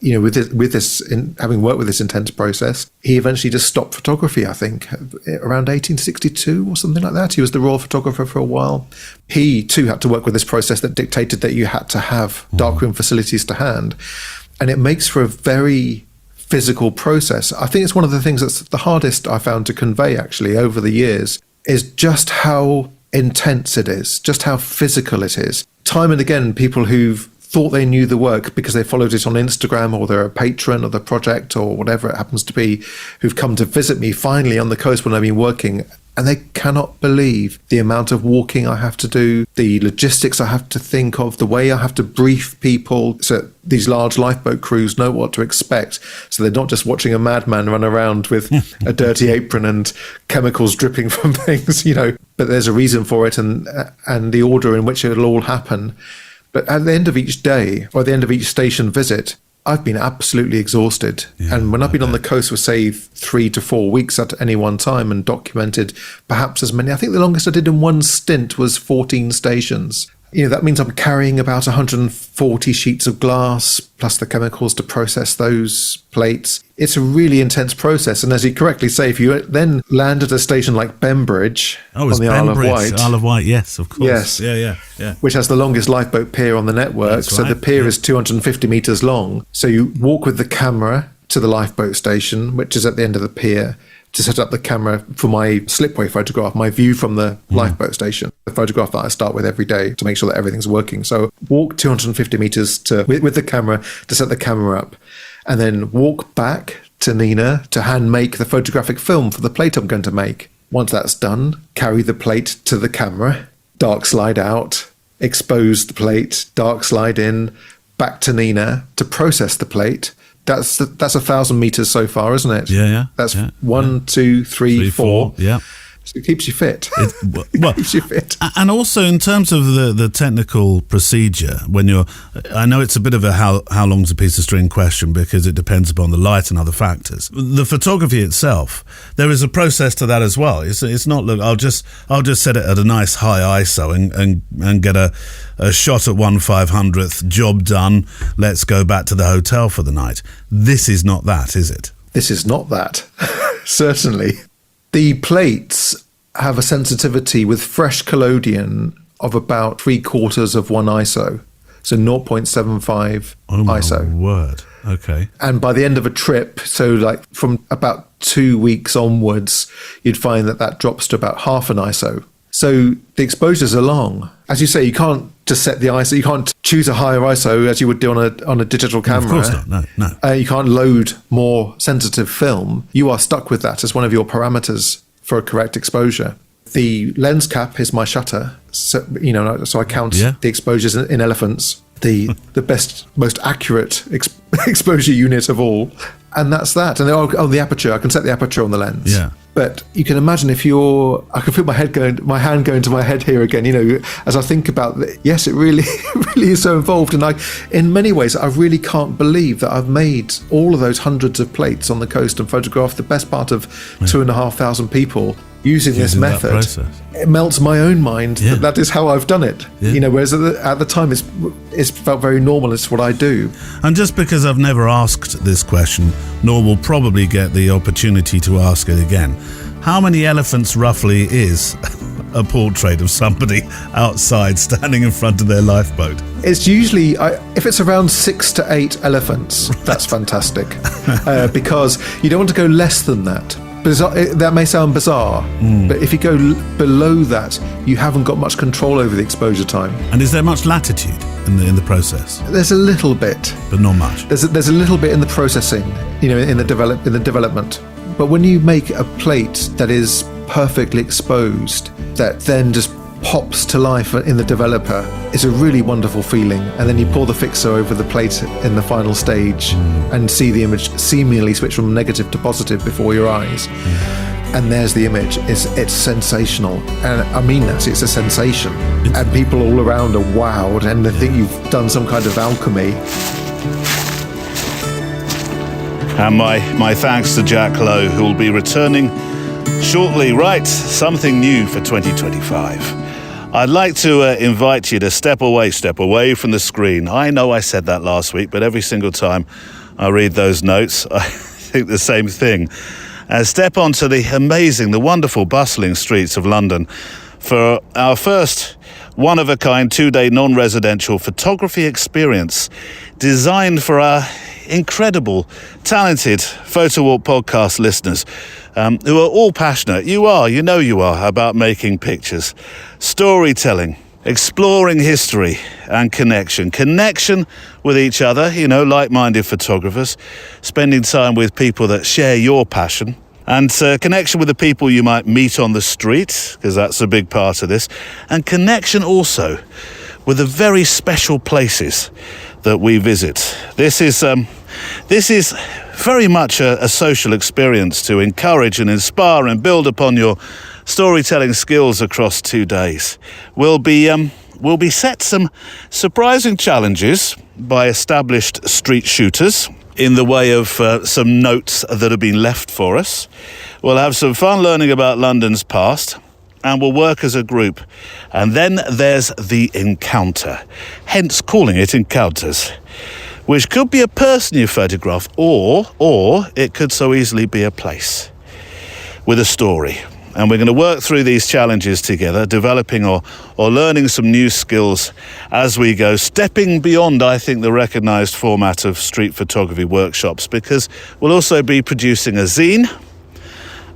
having worked with this intense process, he eventually just stopped photography, I think, around 1862 or something like that. He was the royal photographer for a while. He, too, had to work with this process that dictated that you had to have darkroom facilities to hand. And it makes for a very physical process. I think it's one of the things that's the hardest I found to convey, actually, over the years, is just how intense it is, just how physical it is. Time and again, people who've thought they knew the work because they followed it on Instagram, or they're a patron of the project, or whatever it happens to be, who've come to visit me finally on the coast when I've been working, and they cannot believe the amount of walking I have to do, the logistics I have to think of, the way I have to brief people so these large lifeboat crews know what to expect, so they're not just watching a madman run around with a dirty apron and chemicals dripping from things, but there's a reason for it, and the order in which it'll all happen. But at the end of each day, or at the end of each station visit, I've been absolutely exhausted. And when I've been on the coast for, say, 3 to 4 weeks at any one time and documented perhaps as many, I think the longest I did in one stint was 14 stations. That means I'm carrying about 140 sheets of glass plus the chemicals to process those plates. It's a really intense process. And as you correctly say, if you then land at a station like Bembridge on the Isle of Wight. Isle of Wight, yes, of course. Yes. Yeah. Which has the longest lifeboat pier on the network. That's so right. the pier is 250 metres long. So you walk with the camera to the lifeboat station, which is at the end of the pier, to set up the camera for my slipway photograph, my view from the lifeboat station, the photograph that I start with every day to make sure that everything's working. So walk 250 metres with the camera to set the camera up, and then walk back to Nina to hand make the photographic film for the plate I'm going to make. Once that's done, carry the plate to the camera, dark slide out, expose the plate, dark slide in, back to Nina to process the plate. That's 1,000 meters so far, isn't it? Yeah. That's yeah, 1, 2, 3, 4. Yeah. So it keeps you fit. Keeps you fit. And also in terms of the technical procedure, I know it's a bit of a how long's a piece of string question because it depends upon the light and other factors. The photography itself, there is a process to that as well. It's not, look, I'll just set it at a nice high ISO and get a shot at 1/500th, job done, let's go back to the hotel for the night. This is not that, is it? This is not that. Certainly. The plates have a sensitivity with fresh collodion of about 3/4 of 1 ISO, so 0.75 ISO. Oh my word! Okay. And by the end of a trip, so like from about 2 weeks onwards, you'd find that drops to about half an ISO. So the exposures are long. As you say, you can't just set the ISO. You can't choose a higher ISO as you would do on a digital camera. Of course not. No. You can't load more sensitive film. You are stuck with that as one of your parameters for a correct exposure. The lens cap is my shutter. So I count the exposures in elephants. The best, most accurate exposure unit of all. And that's that. And the aperture. I can set the aperture on the lens. Yeah. But you can imagine I can feel my hand going to my head here again, as I think about it. Yes, it really is so involved. And in many ways, I really can't believe that I've made all of those hundreds of plates on the coast and photographed the best part of 2,500 people using this method. It melts my own mind that is how I've done it. Yeah. Whereas at the time it's felt very normal. It's what I do. And just because I've never asked this question, nor will probably get the opportunity to ask it again, how many elephants roughly is a portrait of somebody outside standing in front of their lifeboat? It's usually, if it's around 6 to 8 elephants, that's fantastic. Because you don't want to go less than that. That may sound bizarre, but if you go below that, you haven't got much control over the exposure time. And is there much latitude in the process? There's a little bit, but not much. There's a little bit in the processing, in the development. But when you make a plate that is perfectly exposed, that then just pops to life in the developer, it's a really wonderful feeling. And then you pour the fixer over the plate in the final stage and see the image seemingly switch from negative to positive before your eyes. And there's the image. It's sensational. And I mean that, it's a sensation. And people all around are wowed and they think you've done some kind of alchemy. And my thanks to Jack Lowe, who will be returning shortly. Right, something new for 2025. I'd like to invite you to step away from the screen. I know I said that last week, but every single time I read those notes, I think the same thing. Step onto the wonderful, bustling streets of London for our first one-of-a-kind 2-day non-residential photography experience designed for our incredible, talented Photo Walk podcast listeners who are all passionate. You are about making pictures, storytelling, exploring history and connection with each other, like-minded photographers, spending time with people that share your passion, and connection with the people you might meet on the street, because that's a big part of this, and connection also with the very special places that we visit. This is very much a social experience to encourage and inspire and build upon your storytelling skills across 2 days. We'll be set some surprising challenges by established street shooters in the way of some notes that have been left for us. We'll have some fun learning about London's past, and we'll work as a group. And then there's the encounter, hence calling it encounters, which could be a person you photograph, or it could so easily be a place with a story. And we're going to work through these challenges together, developing or learning some new skills as we go, stepping beyond, I think, the recognised format of street photography workshops, because we'll also be producing a zine,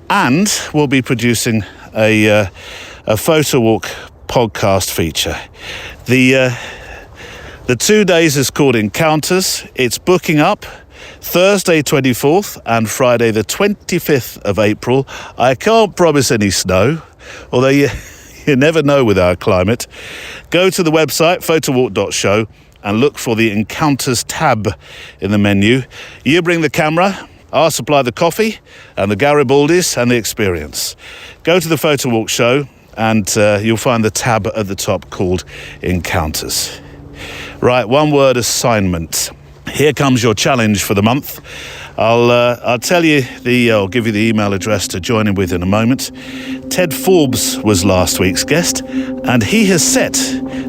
and we'll be producing a photo walk podcast feature. The 2 days is called Encounters. It's booking up Thursday 24th and Friday the 25th of April. I can't promise any snow, although you never know with our climate. Go to the website photowalk.show and look for the Encounters tab in the menu. You bring the camera, I'll supply the coffee and the Garibaldis and the experience. Go to the Photo Walk show and you'll find the tab at the top called Encounters. Right, one word assignment. Here comes your challenge for the month. I'll tell you I'll give you the email address to join in with in a moment. Ted Forbes was last week's guest, and he has set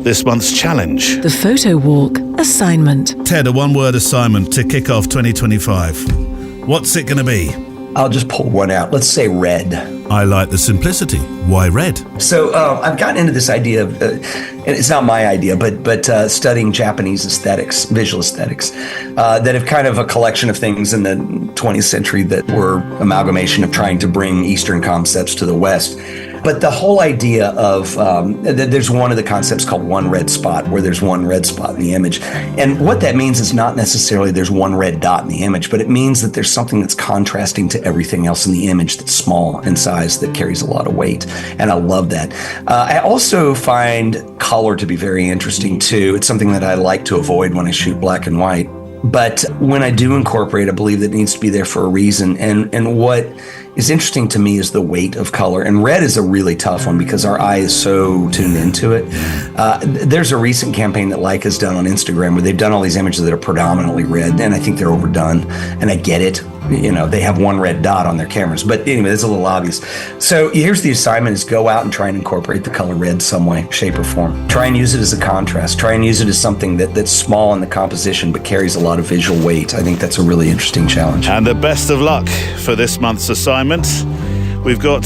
this month's challenge. The Photo Walk assignment. Ted, a one-word assignment to kick off 2025. What's it going to be? I'll just pull one out. Let's say red. I like the simplicity. Why red? So I've gotten into this idea of, and it's not my idea, but studying Japanese aesthetics, visual aesthetics, that have kind of a collection of things in the 20th century that were amalgamation of trying to bring Eastern concepts to the West. But the whole idea of, there's one of the concepts called one red spot, where there's one red spot in the image. And what that means is not necessarily there's one red dot in the image, but it means that there's something that's contrasting to everything else in the image that's small in size, that carries a lot of weight. And I love that. I also find color to be very interesting too. It's something that I like to avoid when I shoot black and white. But when I do incorporate, I believe that it needs to be there for a reason. And what is interesting to me is the weight of color. And red is a really tough one because our eye is so tuned into it. There's a recent campaign that Leica's done on Instagram where they've done all these images that are predominantly red, and I think they're overdone. And I get it. You know, they have one red dot on their cameras. But anyway, that's a little obvious. So here's the assignment: is go out and try and incorporate the color red some way, shape, or form. Try and use it as a contrast. Try and use it as something that's small in the composition but carries a lot of visual weight. I think that's a really interesting challenge. And the best of luck for this month's assignment. We've got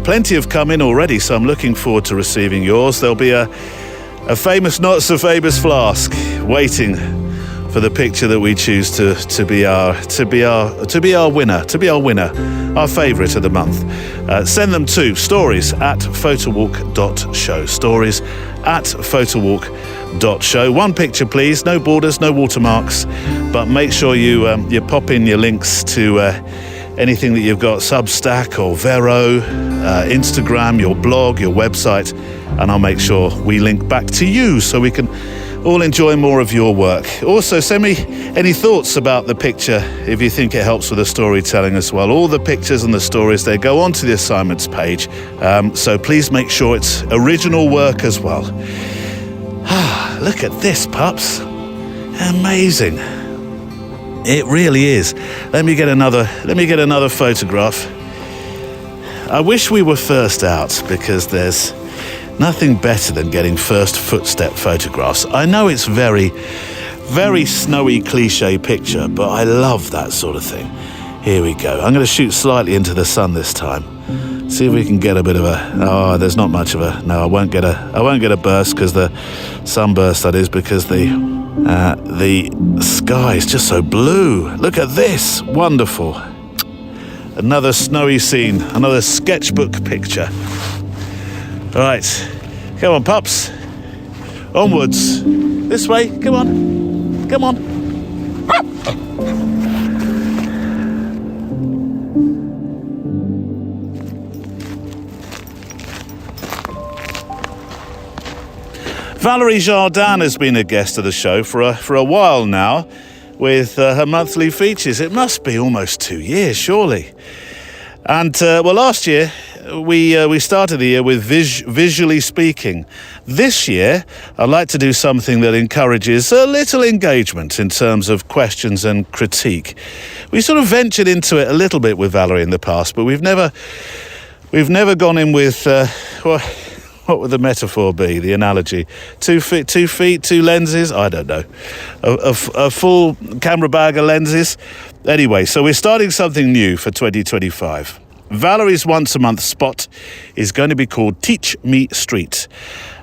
plenty have come in already, so I'm looking forward to receiving yours. There'll be a famous not so famous flask waiting for the picture that we choose to be our winner, our favourite of the month. Send them to stories@photowalk.show. Stories@photowalk.show. One picture, please. No borders, no watermarks, but make sure you pop in your links to anything that you've got, Substack or Vero, Instagram, your blog, your website, and I'll make sure we link back to you so we can all enjoy more of your work. Also, send me any thoughts about the picture if you think it helps with the storytelling as well. All the pictures and the stories, they go onto the assignments page, so please make sure it's original work as well. Look at this, pups. Amazing. It really is. Let me get another photograph. I wish we were first out, because there's nothing better than getting first footstep photographs. I know it's very, very snowy cliche picture, but I love that sort of thing. Here we go. I'm going to shoot slightly into the sun this time. See if we can get a bit of there's not much of a, no, I won't get a burst, because the sunburst, that is, because the sky is just so blue. Look at this. Wonderful. Another snowy scene, another sketchbook picture. Right, come on, pups. Onwards. This way, come on. Come on. Valérie Jardin has been a guest of the show for a while now with her monthly features. It must be almost 2 years, surely. And, last year, we started the year with visually speaking. This year, I'd like to do something that encourages a little engagement in terms of questions and critique. We sort of ventured into it a little bit with Valérie in the past, but we've never We've never gone in with, what would the metaphor be, the analogy? 2 feet, 2 lenses? I don't know. A full camera bag of lenses? Anyway, so we're starting something new for 2025. Valerie's once-a-month spot is going to be called Teach Me Street.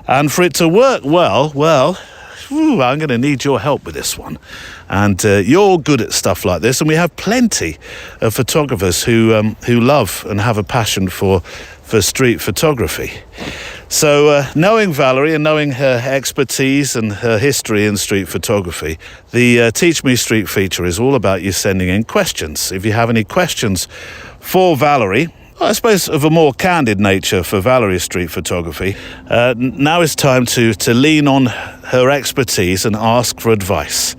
And for it to work well, I'm going to need your help with this one. And you're good at stuff like this, and we have plenty of photographers who love and have a passion for street photography. So knowing Valerie and knowing her expertise and her history in street photography, the Teach Me Street feature is all about you sending in questions. If you have any questions for Valerie, I suppose of a more candid nature for Valerie's street photography, now is time to lean on her expertise and ask for advice.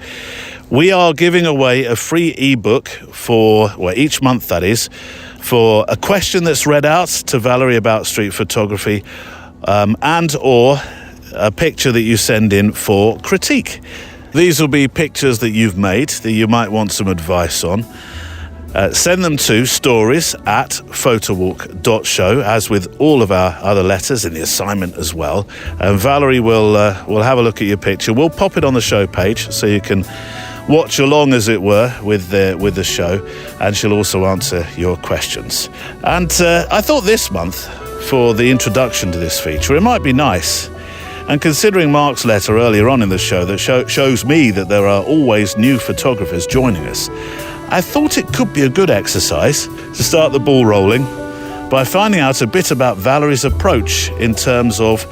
We are giving away a free ebook each month that is, for a question that's read out to Valerie about street photography, and or a picture that you send in for critique. These will be pictures that you've made that you might want some advice on. Send them to stories@photowalk.show, as with all of our other letters in the assignment as well. And Valerie will have a look at your picture. We'll pop it on the show page so you can watch along, as it were, with the show, and she'll also answer your questions. And I thought this month, for the introduction to this feature, it might be nice. And considering Mark's letter earlier on in the show that shows me that there are always new photographers joining us, I thought it could be a good exercise to start the ball rolling by finding out a bit about Valerie's approach in terms of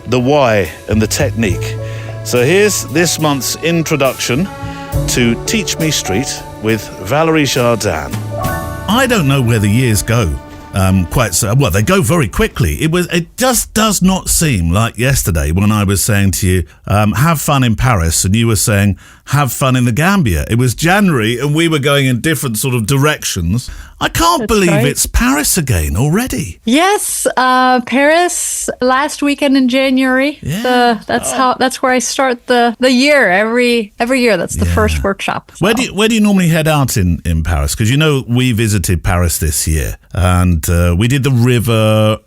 the why and the technique. So here's this month's introduction to Teach Me Street with Valérie Jardin. I don't know where the years go. Quite so. Well, they go very quickly. It just does not seem like yesterday when I was saying to you, have fun in Paris, and you were saying, have fun in the Gambia. It was January and we were going in different sort of directions. I can't believe it's Paris again already. Yes, Paris last weekend in January. Yeah. That's where I start the year every year. That's the first workshop. So. Where do you normally head out in Paris? Because we visited Paris this year, and we did the river.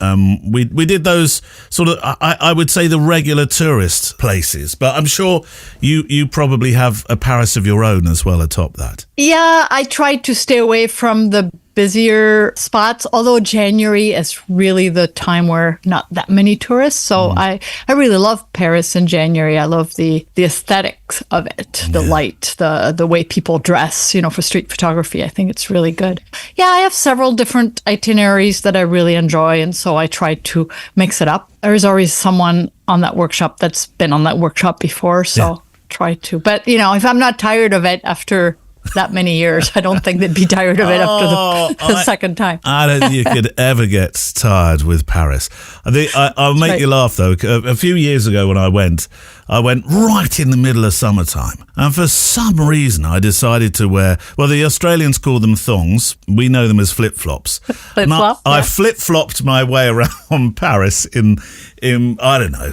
We did those sort of I would say the regular tourist places. But I'm sure you probably have a Paris of your own as well atop that. Yeah, I tried to stay away from the busier spots, although January is really the time where not that many tourists. So I really love Paris in January. I love the aesthetics of it, the light, the way people dress, for street photography. I think it's really good. Yeah, I have several different itineraries that I really enjoy, and so I try to mix it up. There's always someone on that workshop that's been on that workshop before, so try to. But, if I'm not tired of it after that many years, I don't think they'd be tired of it after the second time. I don't think you could ever get tired with Paris. I think I'll make you laugh, though. A few years ago when I went right in the middle of summertime. And for some reason, I decided to wear, the Australians call them thongs. We know them as flip-flops. Flip-flop? I flip-flopped my way around Paris in I don't know,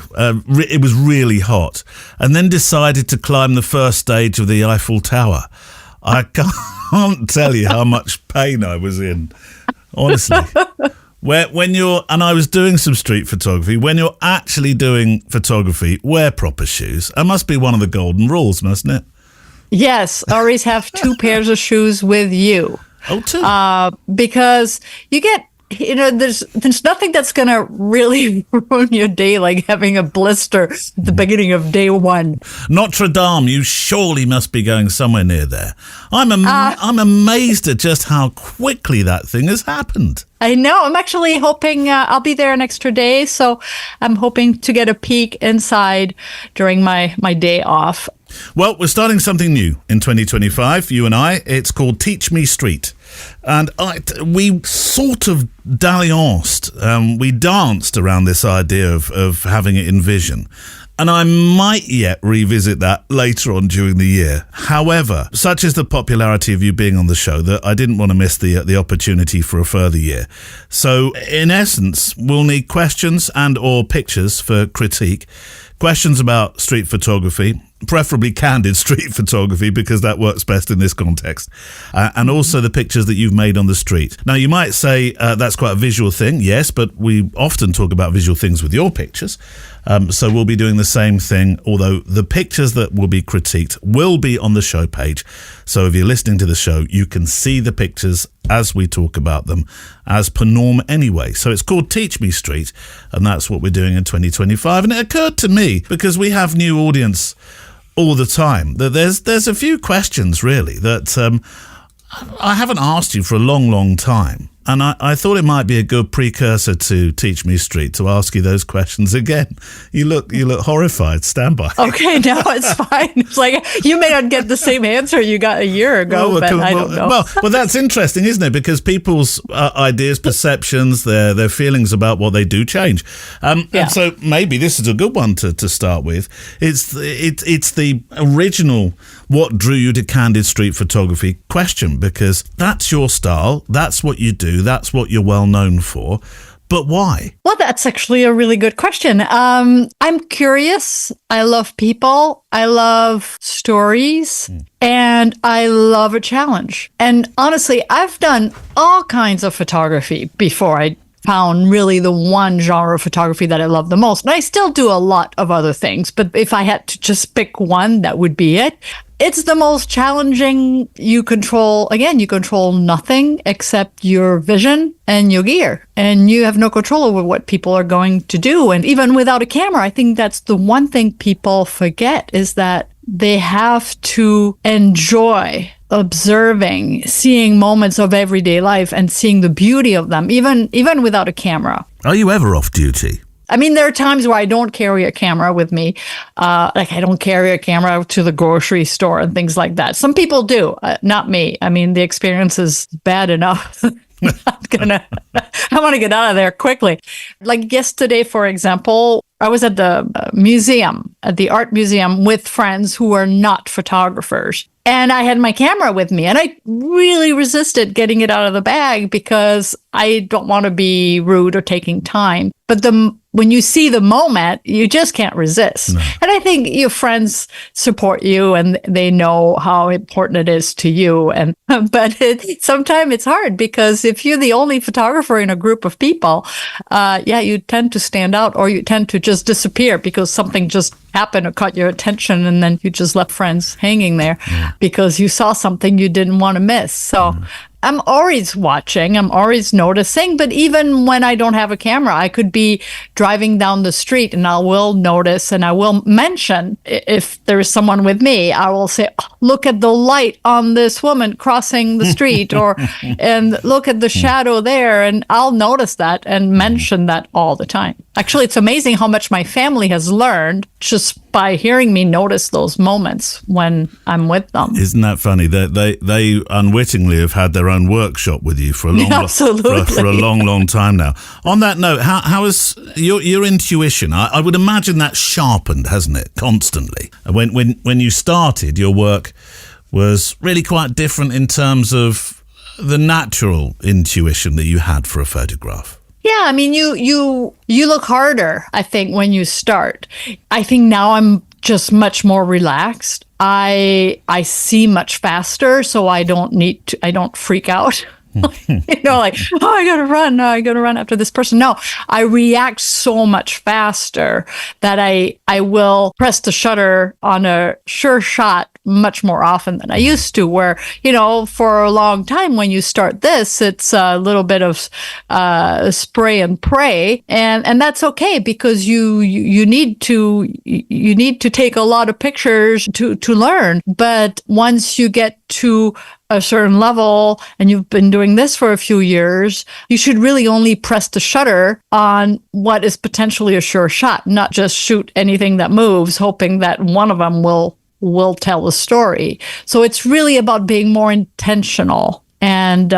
it was really hot. And then decided to climb the first stage of the Eiffel Tower. I can't tell you how much pain I was in, honestly. And I was doing some street photography. When you're actually doing photography, wear proper shoes. That must be one of the golden rules, mustn't it? Yes, always have 2 pairs of shoes with you. Oh, 2? Because you get, there's nothing that's going to really ruin your day like having a blister at the beginning of day one. Notre Dame, you surely must be going somewhere near there. I'm amazed at just how quickly that thing has happened. I know. I'm actually hoping I'll be there an extra day, so I'm hoping to get a peek inside during my day off. Well, we're starting something new in 2025, you and I. It's called Teach Me Street. And we sort of dallianced, we danced around this idea of having it in vision. And I might yet revisit that later on during the year. However, such is the popularity of you being on the show that I didn't want to miss the opportunity for a further year. So, in essence, we'll need questions and or pictures for critique, questions about street photography, preferably candid street photography, because that works best in this context, and also the pictures that you've made on the street. Now, you might say that's quite a visual thing. Yes, but we often talk about visual things with your pictures. So we'll be doing the same thing, although the pictures that will be critiqued will be on the show page. So if you're listening to the show, you can see the pictures as we talk about them, as per norm anyway. So it's called Teach Me Street, and that's what we're doing in 2025. And it occurred to me, because we have new audience all the time, that there's a few questions really that I haven't asked you for a long time. And I thought it might be a good precursor to Teach Me Street to ask you those questions again. You look horrified. Stand by. Okay, no, it's fine. It's like you may not get the same answer you got a year ago, but I don't know. Well, that's interesting, isn't it? Because people's ideas, perceptions, their feelings about what they do change. And so maybe this is a good one to start with. It's the original what drew you to candid street photography question, because that's your style, that's what you do, that's what you're well known for. But why? Well, that's actually a really good question. I'm curious. I love people. I love stories. And I love a challenge. And honestly, I've done all kinds of photography before I found really the one genre of photography that I love the most. And I still do a lot of other things, but if I had to just pick one, that would be it. It's the most challenging. You control nothing except your vision and your gear. And you have no control over what people are going to do. And even without a camera, I think that's the one thing people forget, is that they have to enjoy observing, seeing moments of everyday life and seeing the beauty of them, even without a camera. Are you ever off duty? I mean, there are times where I don't carry a camera with me. Like I don't carry a camera to the grocery store and things like that. Some people do, not me. I mean, the experience is bad enough. I want to get out of there quickly. Like yesterday, for example, I was at the museum, at the art museum with friends who are not photographers. And I had my camera with me, and I really resisted getting it out of the bag because I don't want to be rude or taking time. But when you see the moment, you just can't resist. No. And I think your friends support you, and they know how important it is to you. And but sometimes it's hard, because if you're the only photographer in a group of people, you tend to stand out, or you tend to just disappear because something just happened or caught your attention, and then you just left friends hanging there because you saw something you didn't want to miss. So I'm always watching, I'm always noticing, but even when I don't have a camera, I could be driving down the street and I will notice, and I will mention, if there is someone with me, I will say, oh, look at the light on this woman crossing the street, and look at the shadow there, and I'll notice that and mention that all the time. Actually, it's amazing how much my family has learned just by hearing me notice those moments when I'm with them. Isn't that funny? They unwittingly have had their own workshop with you for a long time now. On that note, how is your intuition? I would imagine that's sharpened, hasn't it, constantly? When you started, your work was really quite different in terms of the natural intuition that you had for a photograph. Yeah, I mean, you look harder, I think, when you start. I think now I'm just much more relaxed. I see much faster, so I don't freak out. Like, oh, I gotta run after this person. No, I react so much faster that I will press the shutter on a sure shot much more often than I used to, where, for a long time when you start this, it's a little bit of spray and pray, and that's okay, because you need to take a lot of pictures to learn. But once you get to a certain level and you've been doing this for a few years, you should really only press the shutter on what is potentially a sure shot, not just shoot anything that moves, hoping that one of them will tell the story. So it's really about being more intentional and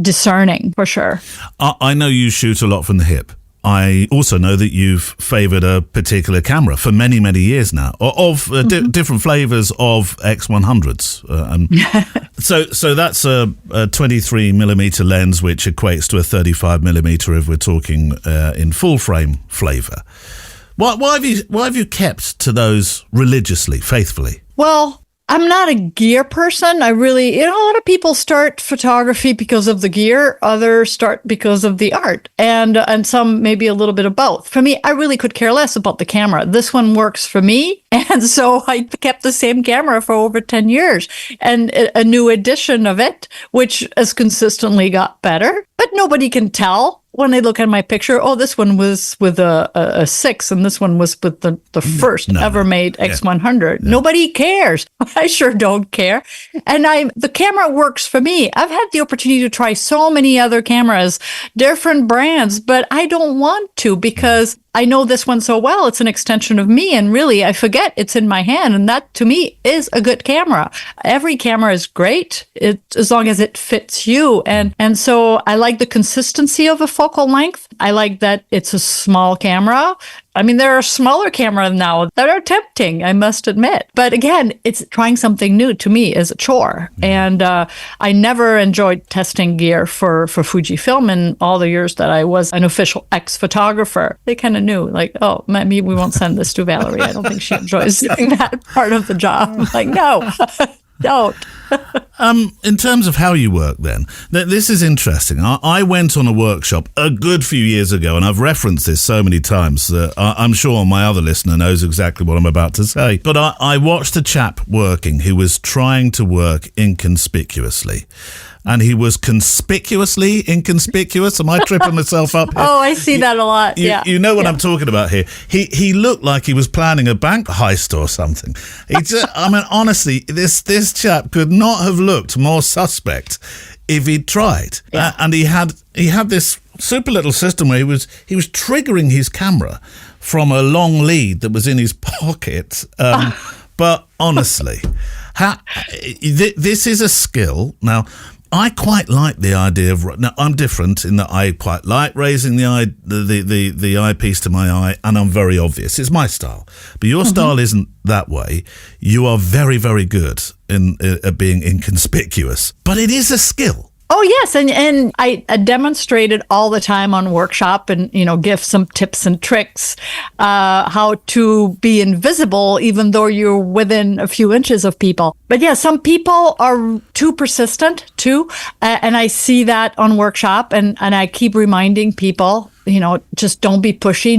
discerning, for sure. I know you shoot a lot from the hip. I also know that you've favoured a particular camera for many, many years now, of different flavours of X100s. So that's a 23mm lens, which equates to a 35mm if we're talking in full frame flavour. Why have you kept to those religiously, faithfully? Well, I'm not a gear person. A lot of people start photography because of the gear. Others start because of the art, and some maybe a little bit of both. For me, I really could care less about the camera. This one works for me. And so I kept the same camera for over 10 years and a new edition of it, which has consistently got better. But nobody can tell when they look at my picture, oh, this one was with a 6 and this one was with the first ever made X100. Yeah. Nobody cares. I sure don't care. And the camera works for me. I've had the opportunity to try so many other cameras, different brands, but I don't want to because I know this one so well. It's an extension of me. And really, I forget it's in my hand. And that, to me, is a good camera. Every camera is great as long as it fits you. And so I like the consistency of a focal length. I like that it's a small camera. I mean, there are smaller cameras now that are tempting, I must admit. But again, it's trying something new to me is a chore. And I never enjoyed testing gear for Fujifilm in all the years that I was an official ex-photographer. They kind of knew, like, oh, maybe we won't send this to Valérie. I don't think she enjoys doing that part of the job. I'm like, no, don't. In terms of how you work then, this is interesting. I went on a workshop a good few years ago, and I've referenced this so many times that I'm sure my other listener knows exactly what I'm about to say. But I watched a chap working who was trying to work inconspicuously. And he was conspicuously inconspicuous. Am I tripping myself up here? Oh, I see that a lot. You know what I'm talking about here. He looked like he was planning a bank heist or something. I mean, honestly, this chap could not have looked more suspect if he'd tried. Yeah. And he had this super little system where he was triggering his camera from a long lead that was in his pocket. But honestly, this is a skill. Now, I quite like the idea of. Now, I'm different in that I quite like raising the eyepiece to my eye, and I'm very obvious. It's my style, but your style isn't that way. You are very, very good in being inconspicuous, but it is a skill. Oh, yes. And I demonstrate it all the time on workshop and, give some tips and tricks, how to be invisible, even though you're within a few inches of people. But yeah, some people are too persistent too. And I see that on workshop and I keep reminding people, just don't be pushy.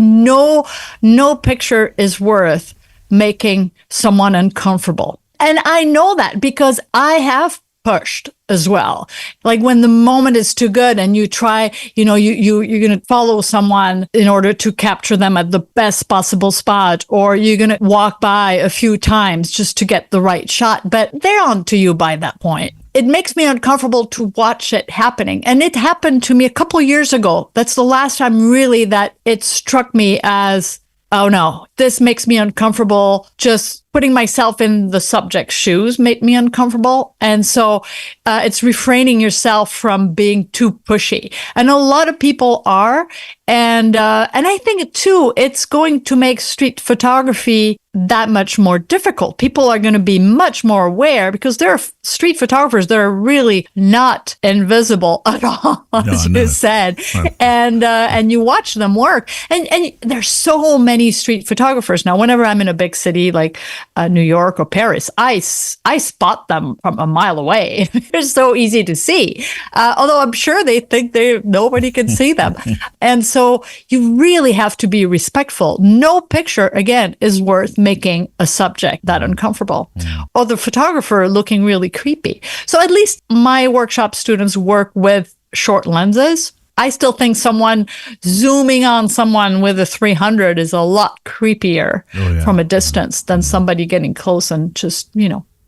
No picture is worth making someone uncomfortable. And I know that because I have pushed as well. Like when the moment is too good and you try, you're going to follow someone in order to capture them at the best possible spot, or you're going to walk by a few times just to get the right shot, but they're on to you by that point. It makes me uncomfortable to watch it happening. And it happened to me a couple years ago. That's the last time really that it struck me as, oh no, this makes me uncomfortable. Just putting myself in the subject's shoes made me uncomfortable. And so it's refraining yourself from being too pushy. And a lot of people are. And I think too, it's going to make street photography that much more difficult. People are going to be much more aware because there are street photographers that are really not invisible at all, as you said. Right. And you watch them work. And there's so many street photographers. Now, whenever I'm in a big city like New York or Paris, I spot them from a mile away. They're so easy to see. Although I'm sure they think nobody can see them. And so you really have to be respectful. No picture, again, is worth making a subject that uncomfortable or the photographer looking really creepy. So at least my workshop students work with short lenses. I still think someone zooming on someone with a 300 is a lot creepier from a distance than somebody getting close and just,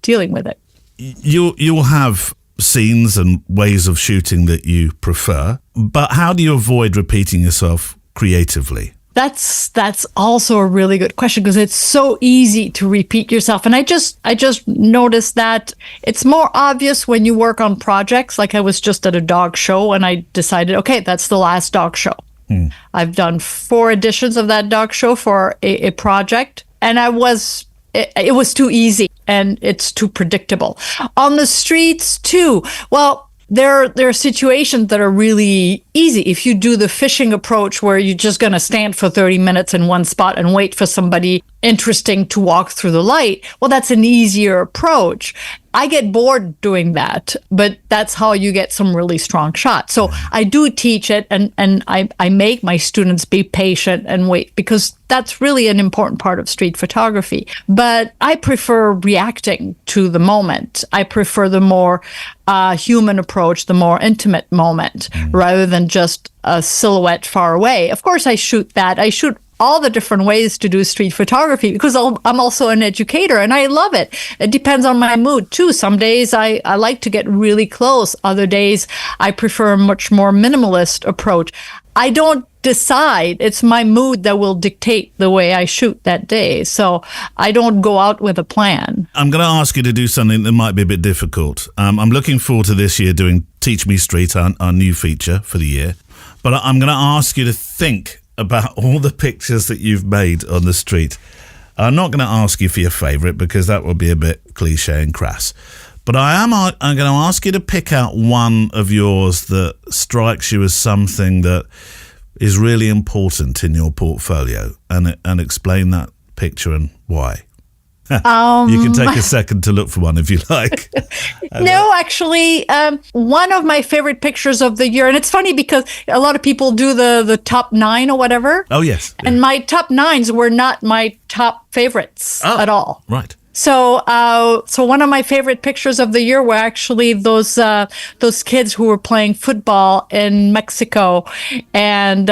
dealing with it. You'll have scenes and ways of shooting that you prefer, but how do you avoid repeating yourself creatively? That's also a really good question because it's so easy to repeat yourself. And I just noticed that it's more obvious when you work on projects. Like I was just at a dog show and I decided, okay, that's the last dog show. I've done 4 editions of that dog show for a project, and it was too easy and it's too predictable. On the streets too. Well, There are situations that are really easy. If you do the fishing approach where you're just going to stand for 30 minutes in one spot and wait for somebody interesting to walk through the light, well, that's an easier approach. I get bored doing that, but that's how you get some really strong shots. So I do teach it, and I make my students be patient and wait, because that's really an important part of street photography. But I prefer reacting to the moment. I prefer the more human approach, the more intimate moment, rather than just a silhouette far away. Of course, I shoot that. I shoot all the different ways to do street photography because I'm also an educator and I love it. It depends on my mood too. Some days I like to get really close. Other days I prefer a much more minimalist approach. I don't decide. It's my mood that will dictate the way I shoot that day. So I don't go out with a plan. I'm going to ask you to do something that might be a bit difficult. I'm looking forward to this year doing Teach Me Street, our new feature for the year. But I'm going to ask you to think about all the pictures that you've made on the street. I'm not going to ask you for your favourite because that would be a bit cliche and crass. But I'm going to ask you to pick out one of yours that strikes you as something that is really important in your portfolio and explain that picture and why. You can take a second to look for one if you like. No, actually, one of my favorite pictures of the year, and it's funny because a lot of people do the top 9 or whatever. Oh, yes. And my top 9s were not my top favorites at all. Right. So one of my favorite pictures of the year were actually those kids who were playing football in Mexico, and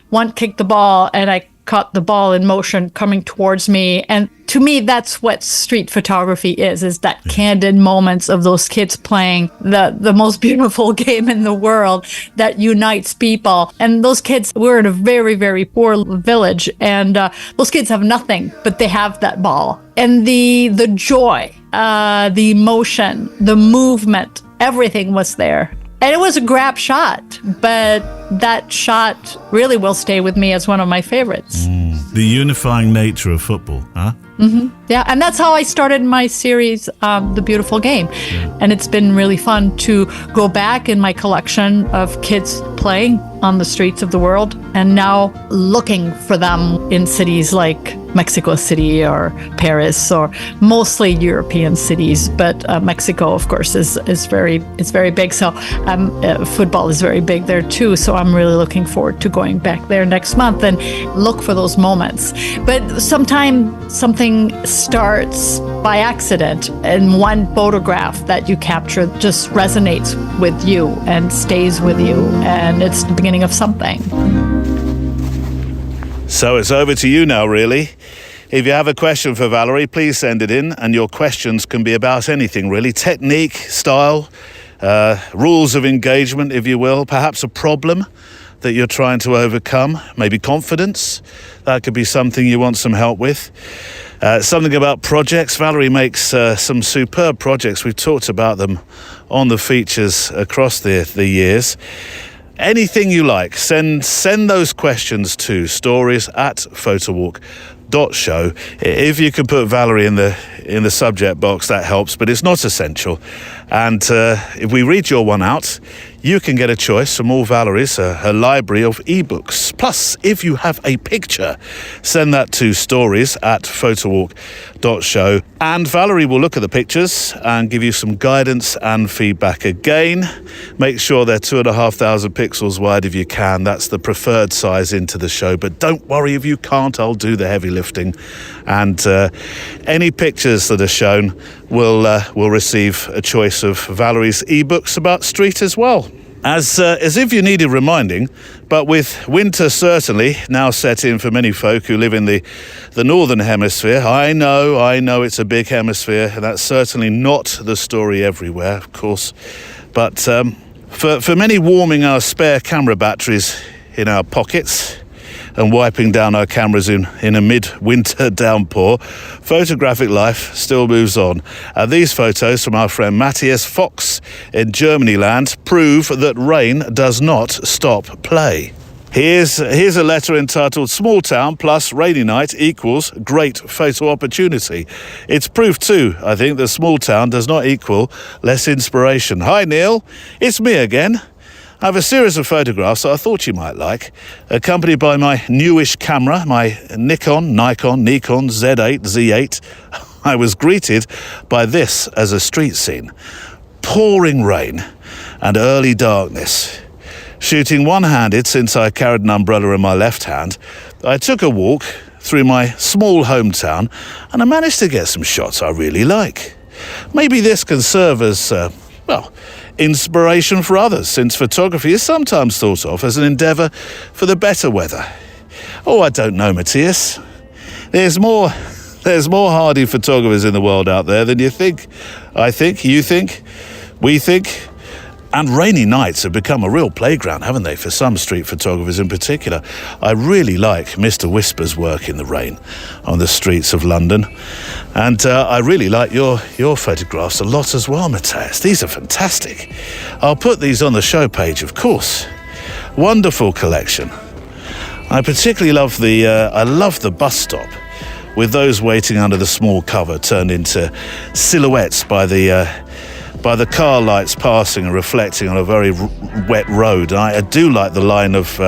one kicked the ball, and I caught the ball in motion coming towards me. And to me, that's what street photography is that candid moments of those kids playing the most beautiful game in the world that unites people. And those kids were in a very, very poor village, and those kids have nothing, but they have that ball. And the joy, the emotion, the movement, everything was there. And it was a grab shot, but that shot really will stay with me as one of my favorites. The unifying nature of football, huh? Mm-hmm. Yeah, and that's how I started my series, The Beautiful Game. Yeah. And it's been really fun to go back in my collection of kids playing on the streets of the world and now looking for them in cities like Mexico City or Paris, or mostly European cities, but Mexico, of course, is very big. So football is very big there too. So I'm really looking forward to going back there next month and look for those moments. But sometimes something starts by accident, and one photograph that you capture just resonates with you and stays with you, and it's the beginning of something. So it's over to you now, really. If you have a question for Valérie, please send it in, and your questions can be about anything, really. Technique, style, rules of engagement, if you will, perhaps a problem that you're trying to overcome, maybe confidence. That could be something you want some help with. Something about projects. Valérie makes some superb projects. We've talked about them on the features across the years. Anything you like, send those questions to stories@photowalk.show. If you can put Valérie in the subject box, that helps, but it's not essential. And if we read your one out, you can get a choice from all Valérie's, her library of ebooks. Plus, if you have a picture, send that to stories@photowalk.show. And Valérie will look at the pictures and give you some guidance and feedback. Again, make sure they're 2,500 pixels wide if you can. That's the preferred size into the show. But don't worry if you can't, I'll do the heavy lifting. And any pictures that are shown will receive a choice of Valérie's ebooks about street as well. As if you needed reminding, but with winter certainly now set in for many folk who live in the northern hemisphere. I know it's a big hemisphere, and that's certainly not the story everywhere, of course. But for many, warming our spare camera batteries in our pockets and wiping down our cameras in a mid-winter downpour, photographic life still moves on. These photos from our friend Matthias Focks in Germany land prove that rain does not stop play. Here's a letter entitled "Small Town plus Rainy Night equals Great Photo Opportunity." It's proof too, I think, that small town does not equal less inspiration. Hi Neil, it's me again. I have a series of photographs that I thought you might like, accompanied by my newish camera, my Nikon Z8, Z8. I was greeted by this as a street scene. Pouring rain and early darkness. Shooting one-handed since I carried an umbrella in my left hand, I took a walk through my small hometown and I managed to get some shots I really like. Maybe this can serve as, inspiration for others, since photography is sometimes thought of as an endeavour for the better weather. Oh, I don't know, Matthias. There's more hardy photographers in the world out there than you think. I think, you think, we think. And rainy nights have become a real playground, haven't they, for some street photographers in particular. I really like Mr. Whisper's work in the rain on the streets of London. And I really like your photographs a lot as well, Matthias. These are fantastic. I'll put these on the show page, of course. Wonderful collection. I particularly love the bus stop, with those waiting under the small cover turned into silhouettes by the car lights passing and reflecting on a very wet road. I do like the line of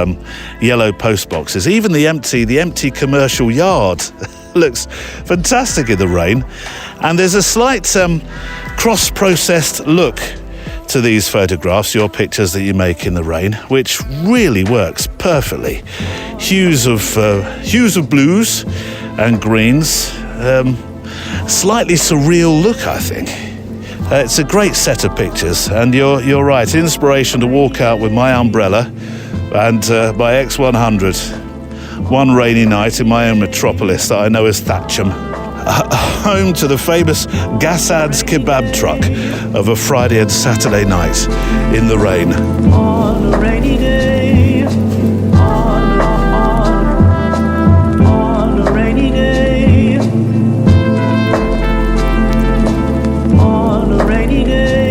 yellow post boxes. Even the empty commercial yard looks fantastic in the rain. And there's a slight cross-processed look to these photographs, your pictures that you make in the rain, which really works perfectly. Hues of blues and greens. Slightly surreal look, I think. It's a great set of pictures, and you're right. Inspiration to walk out with my umbrella and my X100 one rainy night in my own metropolis that I know as Thatcham, home to the famous Gassad's kebab truck of a Friday and Saturday night in the rain. On a rainy day, on a rainy day, on a rainy day,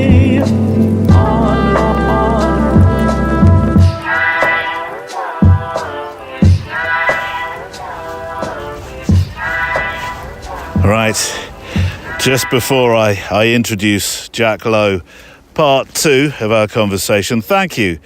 Right, just before I introduce Jack Lowe, part 2 of our conversation, thank you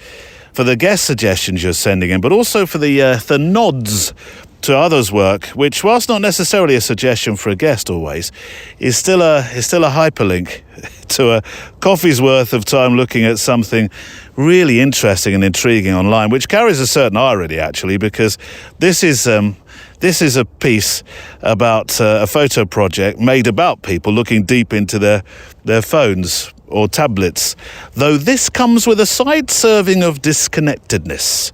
for the guest suggestions you're sending in, but also for the nods to others' work, which, whilst not necessarily a suggestion for a guest always, is still a hyperlink to a coffee's worth of time looking at something really interesting and intriguing online, which carries a certain irony, actually, because this is a piece about a photo project made about people looking deep into their phones or tablets, though this comes with a side serving of disconnectedness.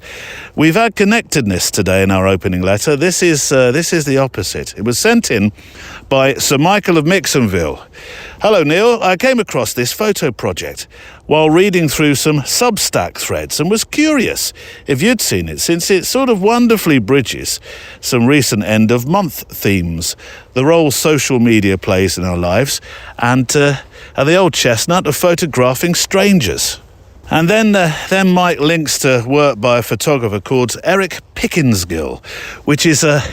We've had connectedness today in our opening letter. This is the opposite. It was sent in by Sir Michael of Mixonville. Hello, Neil. I came across this photo project while reading through some Substack threads and was curious if you'd seen it, since it sort of wonderfully bridges some recent end-of-month themes, the role social media plays in our lives, and the old chestnut of photographing strangers. And then Mike links to work by a photographer called Eric Pickinsgill, which is a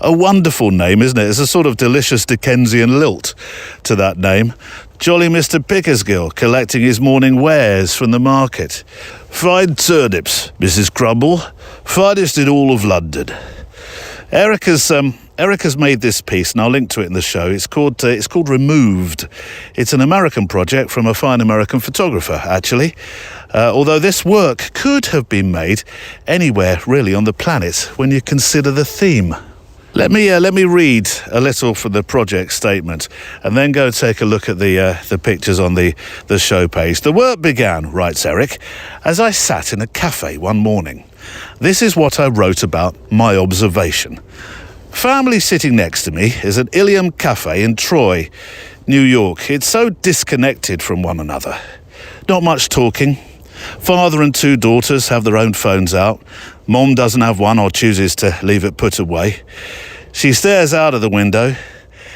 wonderful name, isn't it? It's a sort of delicious Dickensian lilt to that name. Jolly Mr. Pickersgill collecting his morning wares from the market. Fried turnips, Mrs. Crumble, finest in all of London. Eric has made this piece, and I'll link to it in the show. It's called Removed. It's an American project from a fine American photographer, actually. Although this work could have been made anywhere really on the planet when you consider the theme. Let me read a little from the project statement and then go take a look at the pictures on the show page. The work began, writes Eric, as I sat in a cafe one morning. This is what I wrote about my observation. Family sitting next to me is an Ilium Cafe in Troy, New York. It's so disconnected from one another. Not much talking. Father and 2 daughters have their own phones out. Mom doesn't have one or chooses to leave it put away. She stares out of the window,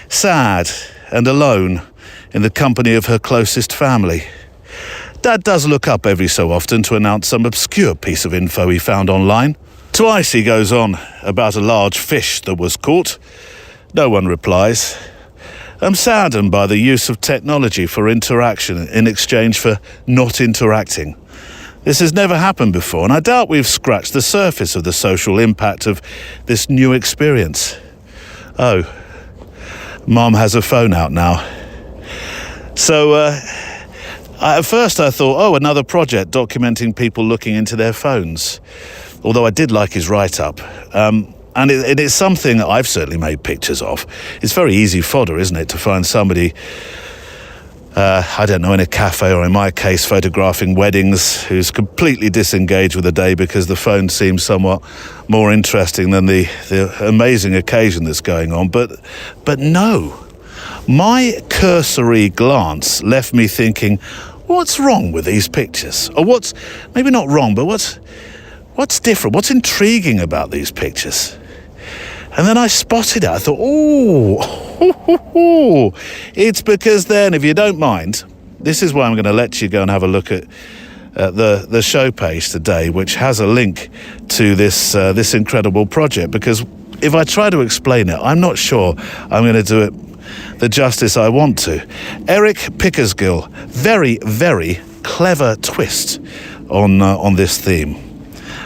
sad and alone in the company of her closest family. Dad does look up every so often to announce some obscure piece of info he found online. Twice he goes on about a large fish that was caught. No one replies. I'm saddened by the use of technology for interaction in exchange for not interacting. This has never happened before, and I doubt we've scratched the surface of the social impact of this new experience. Oh, Mom has a phone out now. So, at first I thought, oh, another project documenting people looking into their phones. Although I did like his write-up. And it is something that I've certainly made pictures of. It's very easy fodder, isn't it, to find somebody, I don't know, in a cafe or in my case, photographing weddings, who's completely disengaged with the day because the phone seems somewhat more interesting than the amazing occasion that's going on. But no, my cursory glance left me thinking, what's wrong with these pictures? Or what's, maybe not wrong, but what's different? What's intriguing about these pictures? And then I spotted it. I thought, oh, it's because then, if you don't mind, this is why I'm going to let you go and have a look at the show page today, which has a link to this incredible project. Because if I try to explain it, I'm not sure I'm going to do it the justice I want to. Eric Pickersgill, very, very clever twist on this theme.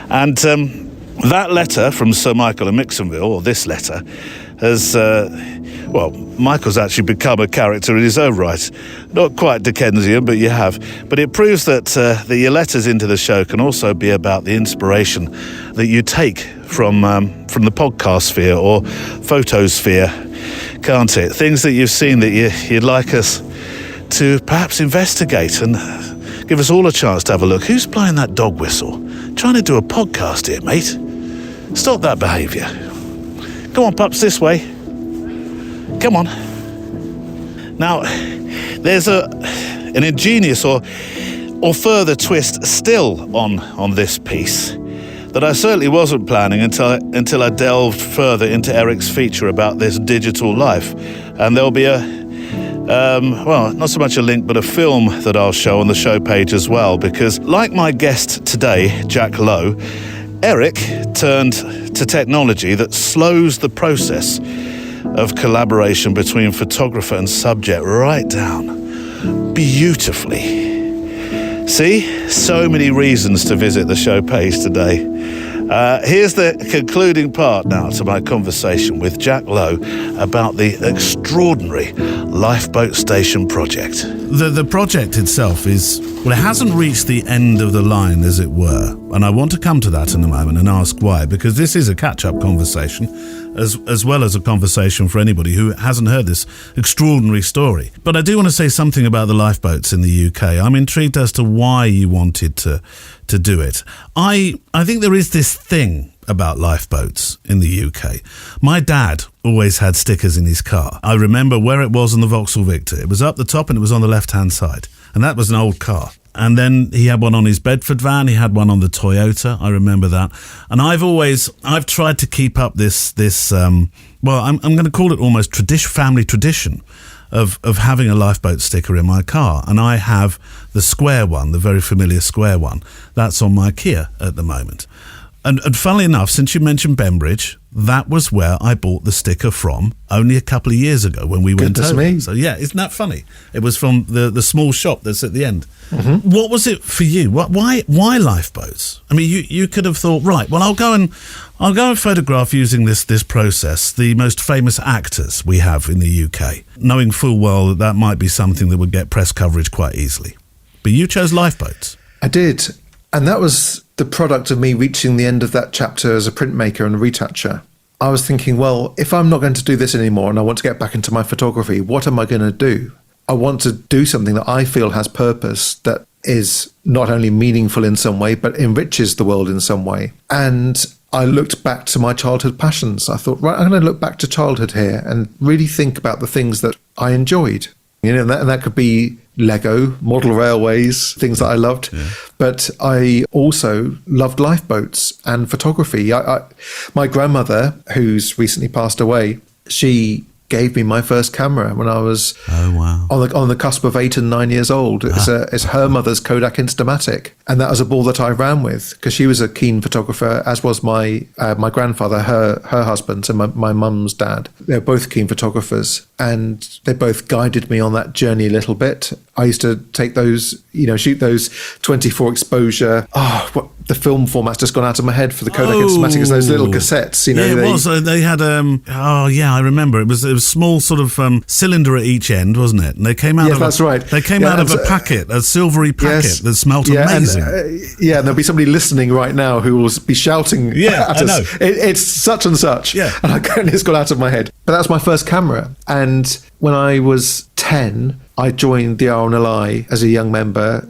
And that letter from Sir Michael in Mixonville, or this letter, has, Michael's actually become a character in his own right. Not quite Dickensian, but you have. But it proves that your letters into the show can also be about the inspiration that you take from the podcast sphere or photosphere, can't it? Things that you've seen that you'd like us to perhaps investigate and give us all a chance to have a look. Who's playing that dog whistle? Trying to do a podcast here, mate. Stop that behaviour. Come on, pups, this way. Come on. Now, there's an ingenious or further twist still on this piece that I certainly wasn't planning until I delved further into Eric's feature about this digital life. And there'll be not so much a link, but a film that I'll show on the show page as well, because like my guest today, Jack Lowe, Eric turned to technology that slows the process of collaboration between photographer and subject right down beautifully. See, so many reasons to visit the show page today. Here's the concluding part now to my conversation with Jack Lowe about the extraordinary Lifeboat Station project. The project itself it hasn't reached the end of the line, as it were. And I want to come to that in a moment and ask why, because this is a catch-up conversation, as well as a conversation for anybody who hasn't heard this extraordinary story. But I do want to say something about the lifeboats in the UK. I'm intrigued as to why you wanted to do it. I think there is this thing about lifeboats in the UK. My dad always had stickers in his car. I remember where it was on the Vauxhall Victor. It was up the top and it was on the left-hand side. And that was an old car. And then he had one on his Bedford van. He had one on the Toyota. I remember that. And I've tried to keep up this I'm going to call it almost family tradition of having a lifeboat sticker in my car. And I have the square one, the very familiar square one. That's on my Kia at the moment. And funnily enough, since you mentioned Bembridge, that was where I bought the sticker from only a couple of years ago when we went over. Me. So yeah, isn't that funny? It was from the small shop that's at the end. Mm-hmm. What was it for you? Why lifeboats? I mean, you could have thought, right, well, I'll go and photograph using this process the most famous actors we have in the UK, knowing full well that might be something that would get press coverage quite easily. But you chose lifeboats. I did. And that was the product of me reaching the end of that chapter as a printmaker and a retoucher. I was thinking, well, if I'm not going to do this anymore and I want to get back into my photography, what am I going to do? I want to do something that I feel has purpose, that is not only meaningful in some way, but enriches the world in some way. And I looked back to my childhood passions. I thought, right, I'm going to look back to childhood here and really think about the things that I enjoyed. You know, and that could be Lego, model railways, things that I loved. Yeah. But I also loved lifeboats and photography. My grandmother, who's recently passed away, she gave me my first camera when I was on the cusp of 8 and 9 years old. It's her mother's Kodak Instamatic, and that was a ball that I ran with because she was a keen photographer, as was my grandfather, her husband, and my mum's dad. They're both keen photographers, and they both guided me on that journey a little bit. I used to take those, shoot those 24 exposure. The film format's just gone out of my head for the Kodak Instamatic. It's those little cassettes, They had, I remember. It was a small sort of cylinder at each end, wasn't it? And they came out that's right. They came out of a packet, a silvery packet that smelt amazing. And there'll be somebody listening right now who will be shouting at us. It's such and such. Yeah. And it's gone out of my head. But that's my first camera. And when I was 10, I joined the RNLI as a young member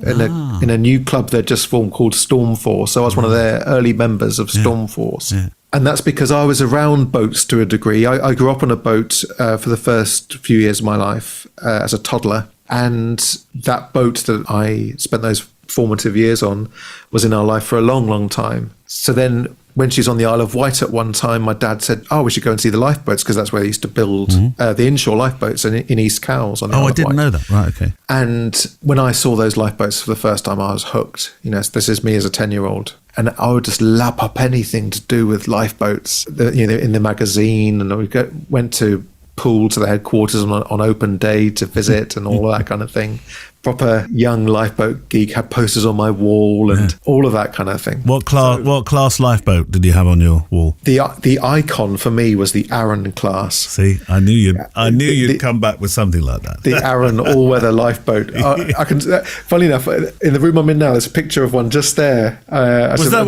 in a new club they'd just formed called Storm Force. So I was one of their early members of Storm Force. Yeah. And that's because I was around boats to a degree. I grew up on a boat for the first few years of my life as a toddler. And that boat that I spent those formative years on was in our life for a long, long time. So then when she's on the Isle of Wight at one time, my dad said, we should go and see the lifeboats, because that's where they used to build the inshore lifeboats in East Cowes. On the Isle I didn't know that. Right, okay. And when I saw those lifeboats for the first time, I was hooked. This is me as a 10-year-old. And I would just lap up anything to do with lifeboats, in the magazine. And we went to pool to the headquarters on open day to visit and all of that kind of thing. Proper young lifeboat geek, had posters on my wall and all of that kind of thing. What class lifeboat did you have on your wall? The icon for me was the Arran class. See, I knew you'd come back with something like that. The Arran all-weather lifeboat. I can. Funny enough, in the room I'm in now, there's a picture of one just there. Was that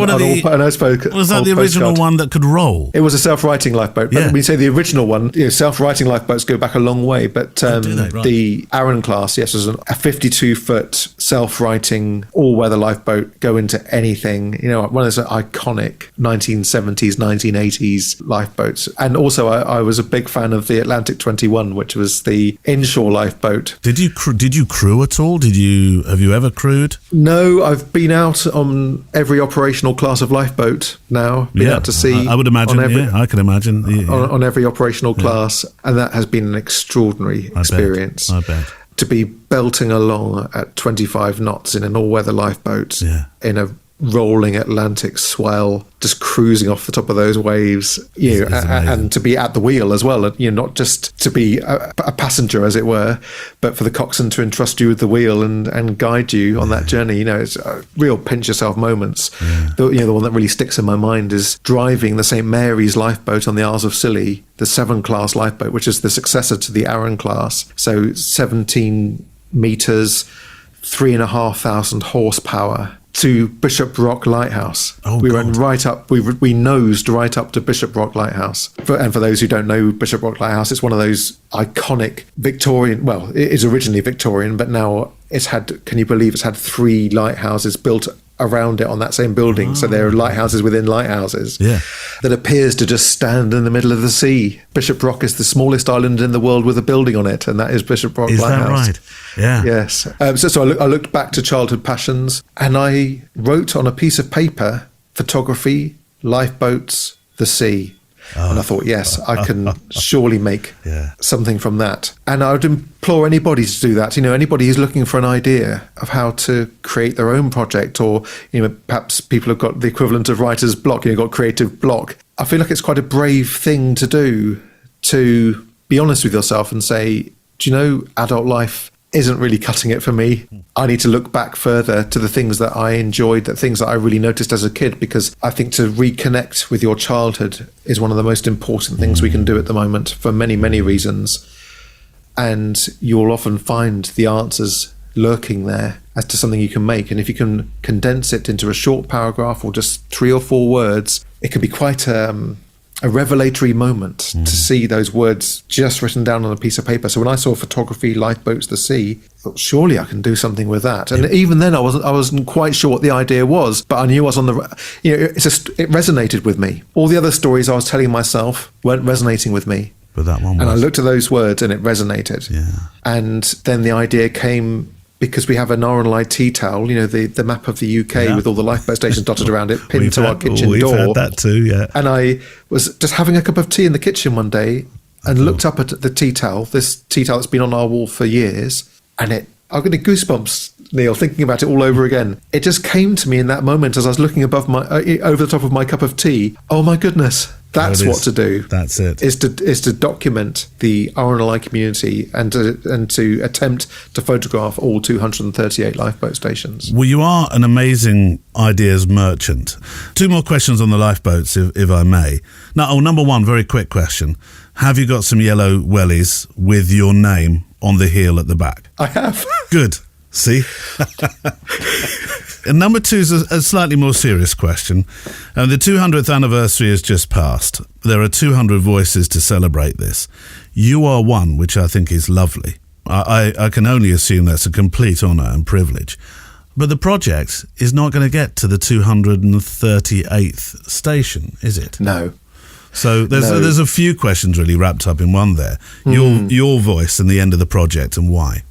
the original one that could roll? It was a self-righting lifeboat. But when we say the original one, self-righting lifeboats go back a long way. But the Arran class, yes, was a 52-foot self-righting all-weather lifeboat, go into anything. One of those iconic 1970s, 1980s lifeboats. And also, I was a big fan of the Atlantic 21, which was the inshore lifeboat. Did you crew at all? Have you ever crewed? No, I've been out on every operational class of lifeboat now. Been out to sea. I would imagine. I can imagine on every operational class, and that has been an extraordinary experience. I bet. To be belting along at 25 knots in an all-weather lifeboat in a rolling Atlantic swell, just cruising off the top of those waves, and to be at the wheel as well, not just to be a passenger, as it were, but for the coxswain to entrust you with the wheel and guide you on that journey. It's real pinch yourself moments. The one that really sticks in my mind is driving the St. Mary's lifeboat on the Isles of Scilly, the 7-class lifeboat, which is the successor to the Arran class. So 17 metres, 3,500 horsepower, to Bishop Rock Lighthouse. We went right up, we nosed right up to Bishop Rock Lighthouse. And for those who don't know Bishop Rock Lighthouse, it's one of those iconic Victorian, well, it is originally Victorian, but now it's had, can you believe it's had 3 lighthouses built around it on that same building. So there are lighthouses within lighthouses that appears to just stand in the middle of the sea. Bishop Rock is the smallest island in the world with a building on it, and that is Bishop Rock Lighthouse. Is that right? Yeah. Yes. So I looked back to childhood passions, and I wrote on a piece of paper, photography, lifeboats, the sea. And I thought, yes, I can surely make something from that. And I would implore anybody to do that. Anybody who's looking for an idea of how to create their own project, or, perhaps people have got the equivalent of writer's block, got creative block. I feel like it's quite a brave thing to do, to be honest with yourself and say, do you know, adult life isn't really cutting it for me. I need to look back further to the things that I enjoyed, the things that I really noticed as a kid, because I think to reconnect with your childhood is one of the most important things we can do at the moment for many, many reasons. And you'll often find the answers lurking there as to something you can make. And if you can condense it into a short paragraph or just 3 or 4 words, it can be quite a revelatory moment to see those words just written down on a piece of paper. So when I saw photography, lifeboats, the sea, I thought, surely I can do something with that. And even then I wasn't quite sure what the idea was, but I knew I was on the, it resonated with me. All the other stories I was telling myself weren't resonating with me. But that one was. And I looked at those words and it resonated. Yeah. And then the idea came, because we have an RNLI tea towel, the map of the UK with all the lifeboat stations dotted around it, pinned to our kitchen door. We've had that too, yeah. And I was just having a cup of tea in the kitchen one day, and looked up at the tea towel, this tea towel that's been on our wall for years, and I've got goosebumps, Neil, thinking about it all over again. It just came to me in that moment as I was looking above over the top of my cup of tea. Oh my goodness, that's what to do. That's it. Is to document the RNLI community and to attempt to photograph all 238 lifeboat stations. Well, you are an amazing ideas merchant. 2 more questions on the lifeboats, if I may. Now, number 1, very quick question. Have you got some yellow wellies with your name on the heel at the back? I have. Good. See? And number 2 is a slightly more serious question. The 200th anniversary has just passed. There are 200 voices to celebrate this. You are one, which I think is lovely. I can only assume that's a complete honour and privilege. But the project is not going to get to the 238th station, is it? No. So there's a few questions really wrapped up in one there. Your voice and the end of the project and why.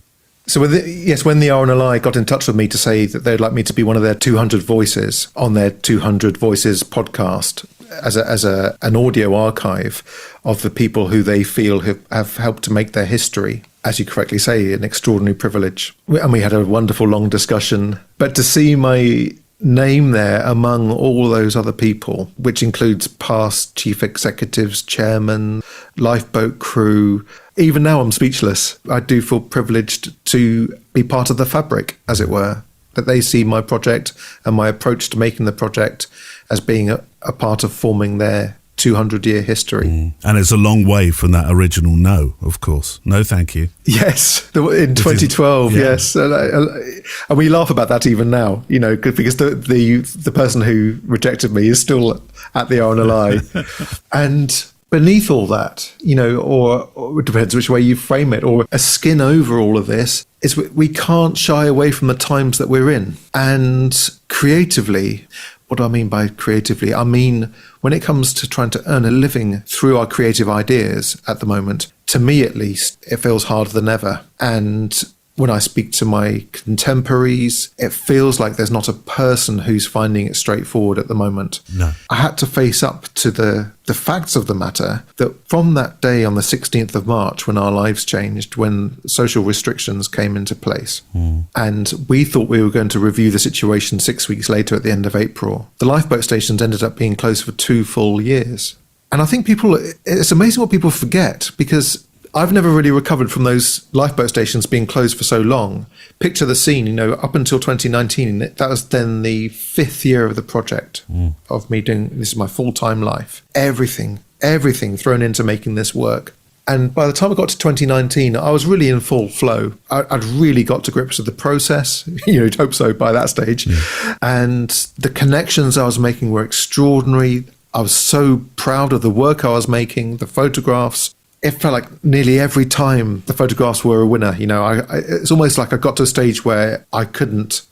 So when the RNLI got in touch with me to say that they'd like me to be one of their 200 voices on their 200 Voices podcast as an audio archive of the people who they feel have helped to make their history, as you correctly say, an extraordinary privilege. And we had a wonderful long discussion. But to see my name there among all those other people, which includes past chief executives, chairmen, lifeboat crew. Even now I'm speechless. I do feel privileged to be part of the fabric, as it were, that they see my project and my approach to making the project as being a part of forming their 200-year history. And it's a long way from that original no, of course. No, thank you. Yes, in 2012, yes. And we laugh about that even now, because the person who rejected me is still at the RNLI. And beneath all that, or it depends which way you frame it, or a skin over all of this, is we can't shy away from the times that we're in. And creatively, what do I mean by creatively? I mean, when it comes to trying to earn a living through our creative ideas at the moment, to me at least, it feels harder than ever. And when I speak to my contemporaries, it feels like there's not a person who's finding it straightforward at the moment. No. I had to face up to the facts of the matter that from that day on the 16th of March, when our lives changed, when social restrictions came into place, and we thought we were going to review the situation 6 weeks later at the end of April, the lifeboat stations ended up being closed for 2 full years. And I think it's amazing what people forget, because I've never really recovered from those lifeboat stations being closed for so long. Picture the scene, up until 2019, that was then the 5th year of the project of me doing, this is my full-time life. Everything thrown into making this work. And by the time I got to 2019, I was really in full flow. I'd really got to grips with the process. You'd hope so by that stage. Yeah. And the connections I was making were extraordinary. I was so proud of the work I was making, the photographs. It felt like nearly every time the photographs were a winner. It's almost like I got to a stage where I couldn't,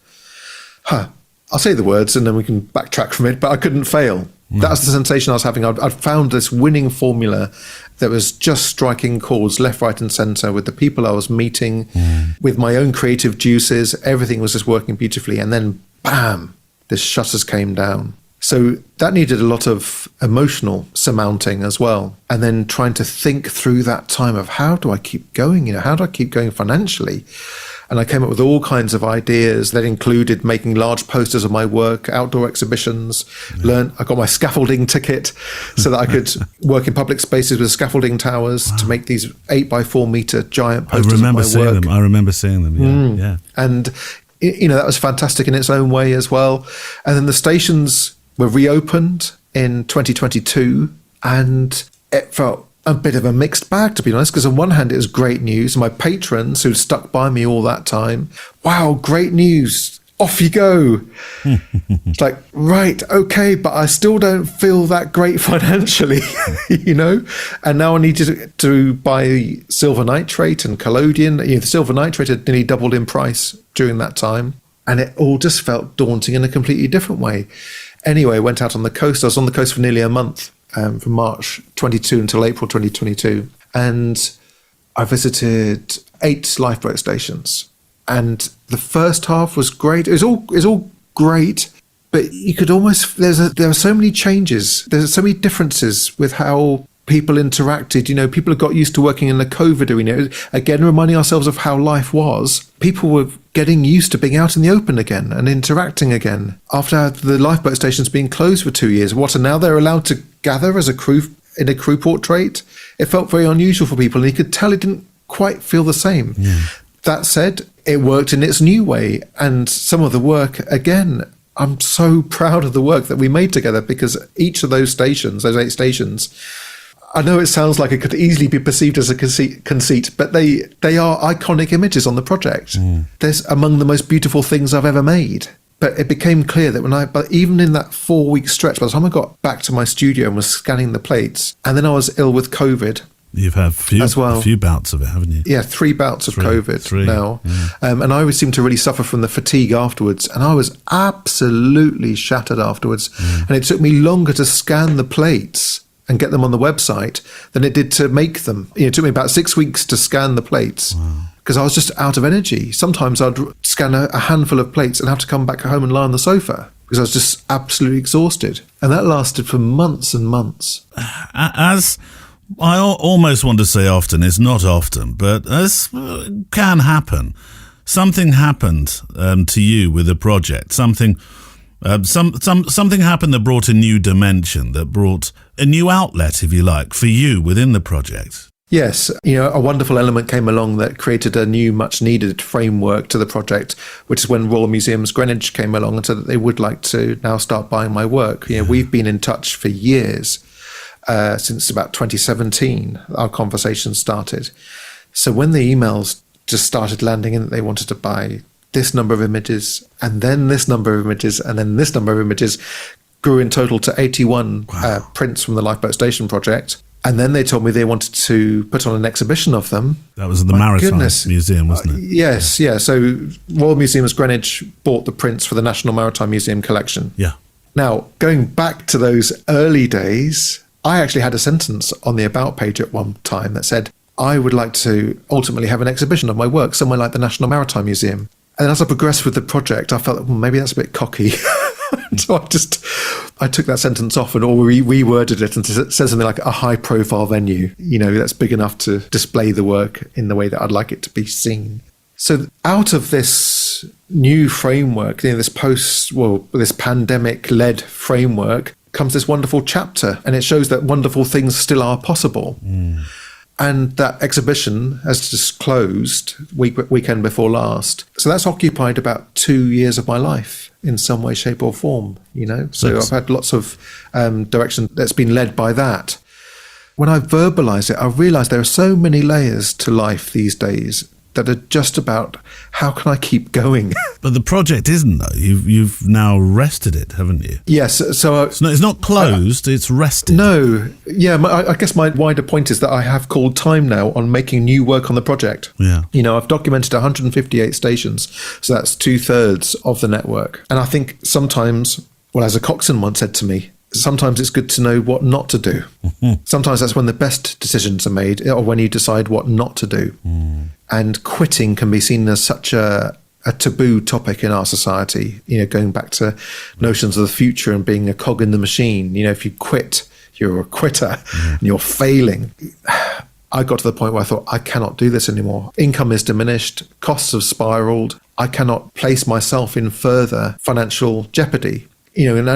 I'll say the words and then we can backtrack from it, but I couldn't fail. That was the sensation I was having. I'd found this winning formula that was just striking chords left, right and centre with the people I was meeting, with my own creative juices. Everything was just working beautifully. And then, bam, the shutters came down. So that needed a lot of emotional surmounting as well. And then trying to think through that time of how do I keep going? How do I keep going financially? And I came up with all kinds of ideas that included making large posters of my work, outdoor exhibitions, I got my scaffolding ticket so that I could work in public spaces with scaffolding towers to make these 8x4 meter giant posters of my work. I remember seeing them, yeah. And, that was fantastic in its own way as well. And then the stations were reopened in 2022 and it felt a bit of a mixed bag, to be honest, because on one hand it was great news. My patrons who stuck by me all that time, wow, great news, off you go. It's like, right, okay, but I still don't feel that great financially, and now I need to buy silver nitrate and collodion. The silver nitrate had nearly doubled in price during that time, and it all just felt daunting in a completely different way. Anyway, I went out on the coast. I was on the coast for nearly a month, from March 22 until April 2022. And I visited 8 lifeboat stations. And the first half was great. It was all great, but you could almost, there were so many changes. There's so many differences with how People interacted. People had got used to working in the COVID arena. Again, reminding ourselves of how life was. People were getting used to being out in the open again and interacting again. After the lifeboat stations being closed for 2 years, and now they're allowed to gather as a crew in a crew portrait? It felt very unusual for people, and you could tell it didn't quite feel the same. Yeah. That said, it worked in its new way, and some of the work, again, I'm so proud of the work that we made together, because each of those stations, those 8 stations, I know it sounds like it could easily be perceived as a conceit, but they are iconic images on the project. They're among the most beautiful things I've ever made. But it became clear that but even in that 4-week stretch, by the time I got back to my studio and was scanning the plates, and then I was ill with COVID. You've had a few bouts of it, haven't you? Yeah, 3 bouts of COVID now. Yeah. And I always seemed to really suffer from the fatigue afterwards. And I was absolutely shattered afterwards. And it took me longer to scan the plates and get them on the website than it did to make them. It took me about 6 weeks to scan the plates. Wow. Because I was just out of energy. Sometimes I'd scan a handful of plates and have to come back home and lie on the sofa because I was just absolutely exhausted. And that lasted for months and months. As I almost want to say often, it's not often, but as can happen. Something happened to you with a project. Something happened that brought a new dimension, that brought a new outlet, if you like, for you within the project. Yes, a wonderful element came along that created a new, much-needed framework to the project, which is when Royal Museums Greenwich came along and said that they would like to now start buying my work. We've been in touch for years, since about 2017, our conversation started. So when the emails just started landing in that they wanted to buy this number of images, and then this number of images, and then this number of images, grew in total to 81 prints from the Lifeboat Station project. And then they told me they wanted to put on an exhibition of them. That was at the Maritime Museum, wasn't it? Yes, yeah. So Royal Museums Greenwich bought the prints for the National Maritime Museum collection. Yeah. Now, going back to those early days, I actually had a sentence on the About page at one time that said, I would like to ultimately have an exhibition of my work somewhere like the National Maritime Museum. And as I progressed with the project, I felt that, well, maybe that's a bit cocky. So I took that sentence off and reworded it and said something like a high profile venue, that's big enough to display the work in the way that I'd like it to be seen. So out of this new framework, this pandemic led framework comes this wonderful chapter, and it shows that wonderful things still are possible. And that exhibition has just closed weekend before last. So that's occupied about 2 years of my life in some way, shape or form, So I've had lots of direction that's been led by that. When I verbalize it, I realize there are so many layers to life these days that are just about how can I keep going. But the project isn't, though. You've now rested it, haven't you? Yes. So it's not closed, it's rested. No. Yeah, I guess my wider point is that I have called time now on making new work on the project. Yeah. I've documented 158 stations, so that's 2/3 of the network. And I think sometimes, as a coxswain once said to me, sometimes it's good to know what not to do. Sometimes that's when the best decisions are made, or when you decide what not to do. And quitting can be seen as such a taboo topic in our society, going back to notions of the future and being a cog in the machine. If you quit, you're a quitter and you're failing. I got to the point where I thought, I cannot do this anymore. Income is diminished, costs have spiraled. I cannot place myself in further financial jeopardy. And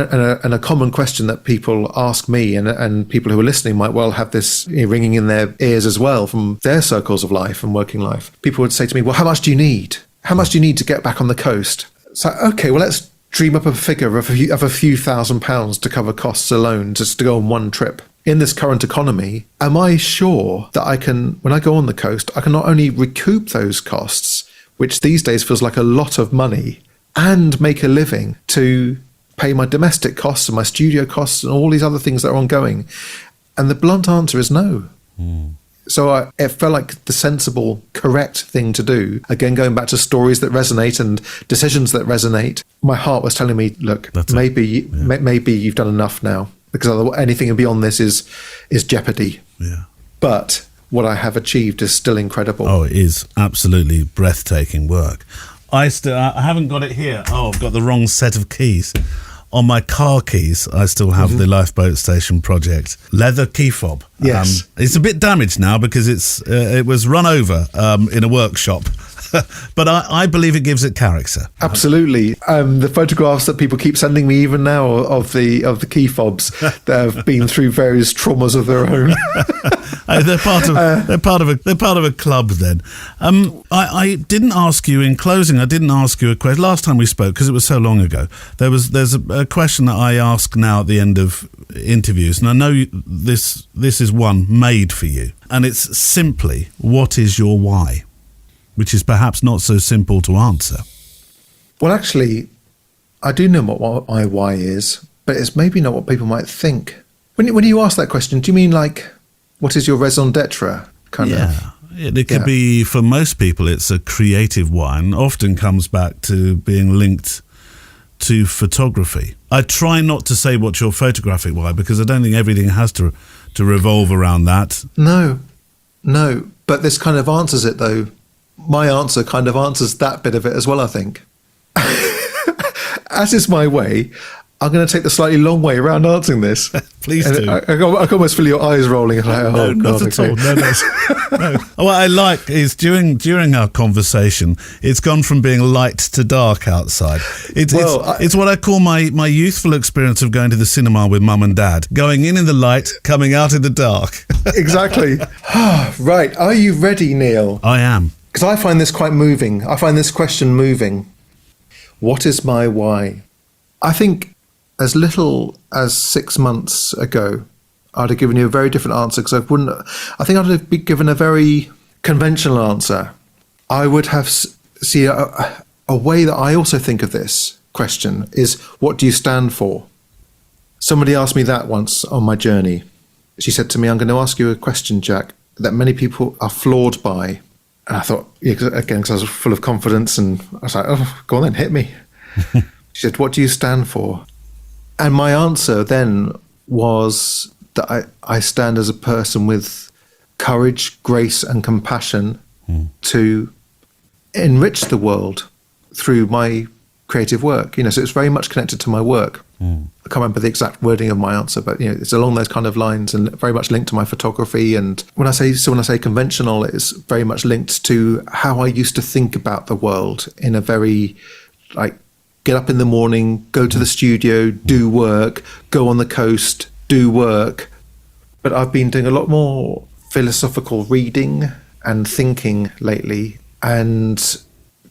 a common question that people ask me, and people who are listening might well have this ringing in their ears as well from their circles of life and working life. People would say to me, well, how much do you need? How much do you need to get back on the coast? So, okay, well, let's dream up a figure of a few £1,000s to cover costs alone, just to go on one trip. In this current economy, am I sure that I can, when I go on the coast, I can not only recoup those costs, which these days feels like a lot of money, and make a living to pay my domestic costs and my studio costs and all these other things that are ongoing? And the blunt answer is no. So it felt like the sensible, correct thing to do. Again, going back to stories that resonate and decisions that resonate, my heart was telling me, look, maybe you've done enough now, because anything beyond this is jeopardy. Yeah. But what I have achieved is still incredible. Oh, it is absolutely breathtaking work. I haven't got it here. Oh, I've got the wrong set of keys. on my car keys, I still have the Lifeboat Station project leather key fob. Yes. It's a bit damaged now because it was run over in a workshop. But I believe it gives it character. Absolutely. The photographs that people keep sending me even now of the key fobs that have been through various traumas of their own. They're part of a club. Then I didn't ask you in closing. I didn't ask you a question last time we spoke because it was so long ago. There's a question that I ask now at the end of interviews, and I know this is one made for you, and it's simply, what is your why? Which is perhaps not so simple to answer. Well, actually, I do know what my why is, but it's maybe not what people might think. When you ask that question, do you mean like, what is your raison d'etre? It could be, for most people, it's a creative why, and often comes back to being linked to photography. I try not to say what's your photographic why, because I don't think everything has to revolve around that. No, but this kind of answers it, though. My answer kind of answers that bit of it as well, I think. As is my way, I'm going to take the slightly long way around answering this. Please and do. I can almost feel your eyes rolling. Like, No, not at all. No. What I like is during our conversation, it's gone from being light to dark outside. It's what I call my youthful experience of going to the cinema with mum and dad. Going in the light, coming out in the dark. Exactly. Right. Are you ready, Neil? I am. Because I find this quite moving. I find this question moving. What is my why? I think as little as 6 months ago, I'd have given you a very different answer, because I think I'd have been given a very conventional answer. I would have a way that I also think of this question is, what do you stand for? Somebody asked me that once on my journey. She said to me, I'm going to ask you a question, Jack, that many people are floored by. And I thought, again, because I was full of confidence, and I was like, oh, go on then, hit me. She said, what do you stand for? And my answer then was that I stand as a person with courage, grace and compassion to enrich the world through my creative work. So it's very much connected to my work. I can't remember the exact wording of my answer, but it's along those kind of lines, and very much linked to my photography. And when I say conventional, it's very much linked to how I used to think about the world in a very, like, get up in the morning, go to the studio, do work, go on the coast, do work. But I've been doing a lot more philosophical reading and thinking lately, and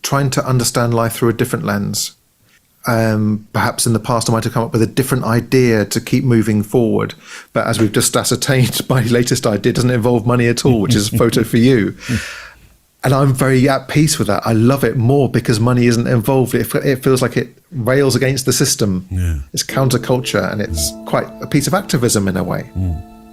trying to understand life through a different lens. Perhaps in the past I might have come up with a different idea to keep moving forward, but as we've just ascertained, my latest idea doesn't involve money at all, which is a photo for you. And I'm very at peace with that. I love it more because money isn't involved. It feels like it rails against the system. It's counterculture, and it's quite a piece of activism in a way.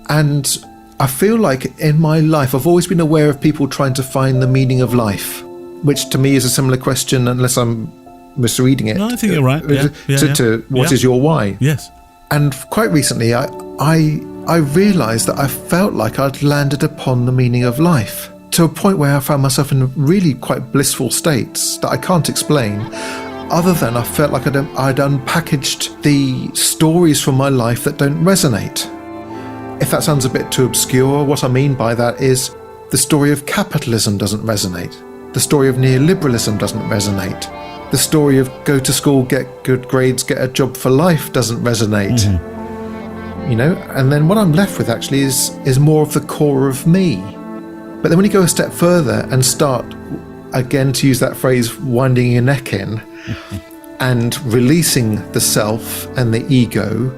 And I feel like in my life I've always been aware of people trying to find the meaning of life, which to me is a similar question, unless I'm misreading it. No, I think you're right. To what is your why? Yes. And quite recently, I realised that I felt like I'd landed upon the meaning of life, to a point where I found myself in really quite blissful states that I can't explain, other than I felt like I'd unpackaged the stories from my life that don't resonate. If that sounds a bit too obscure, what I mean by that is the story of capitalism doesn't resonate. The story of neoliberalism doesn't resonate. The story of go to school, get good grades, get a job for life doesn't resonate. And then what I'm left with actually is more of the core of me. But then when you go a step further and start, again, to use that phrase, winding your neck in and releasing the self and the ego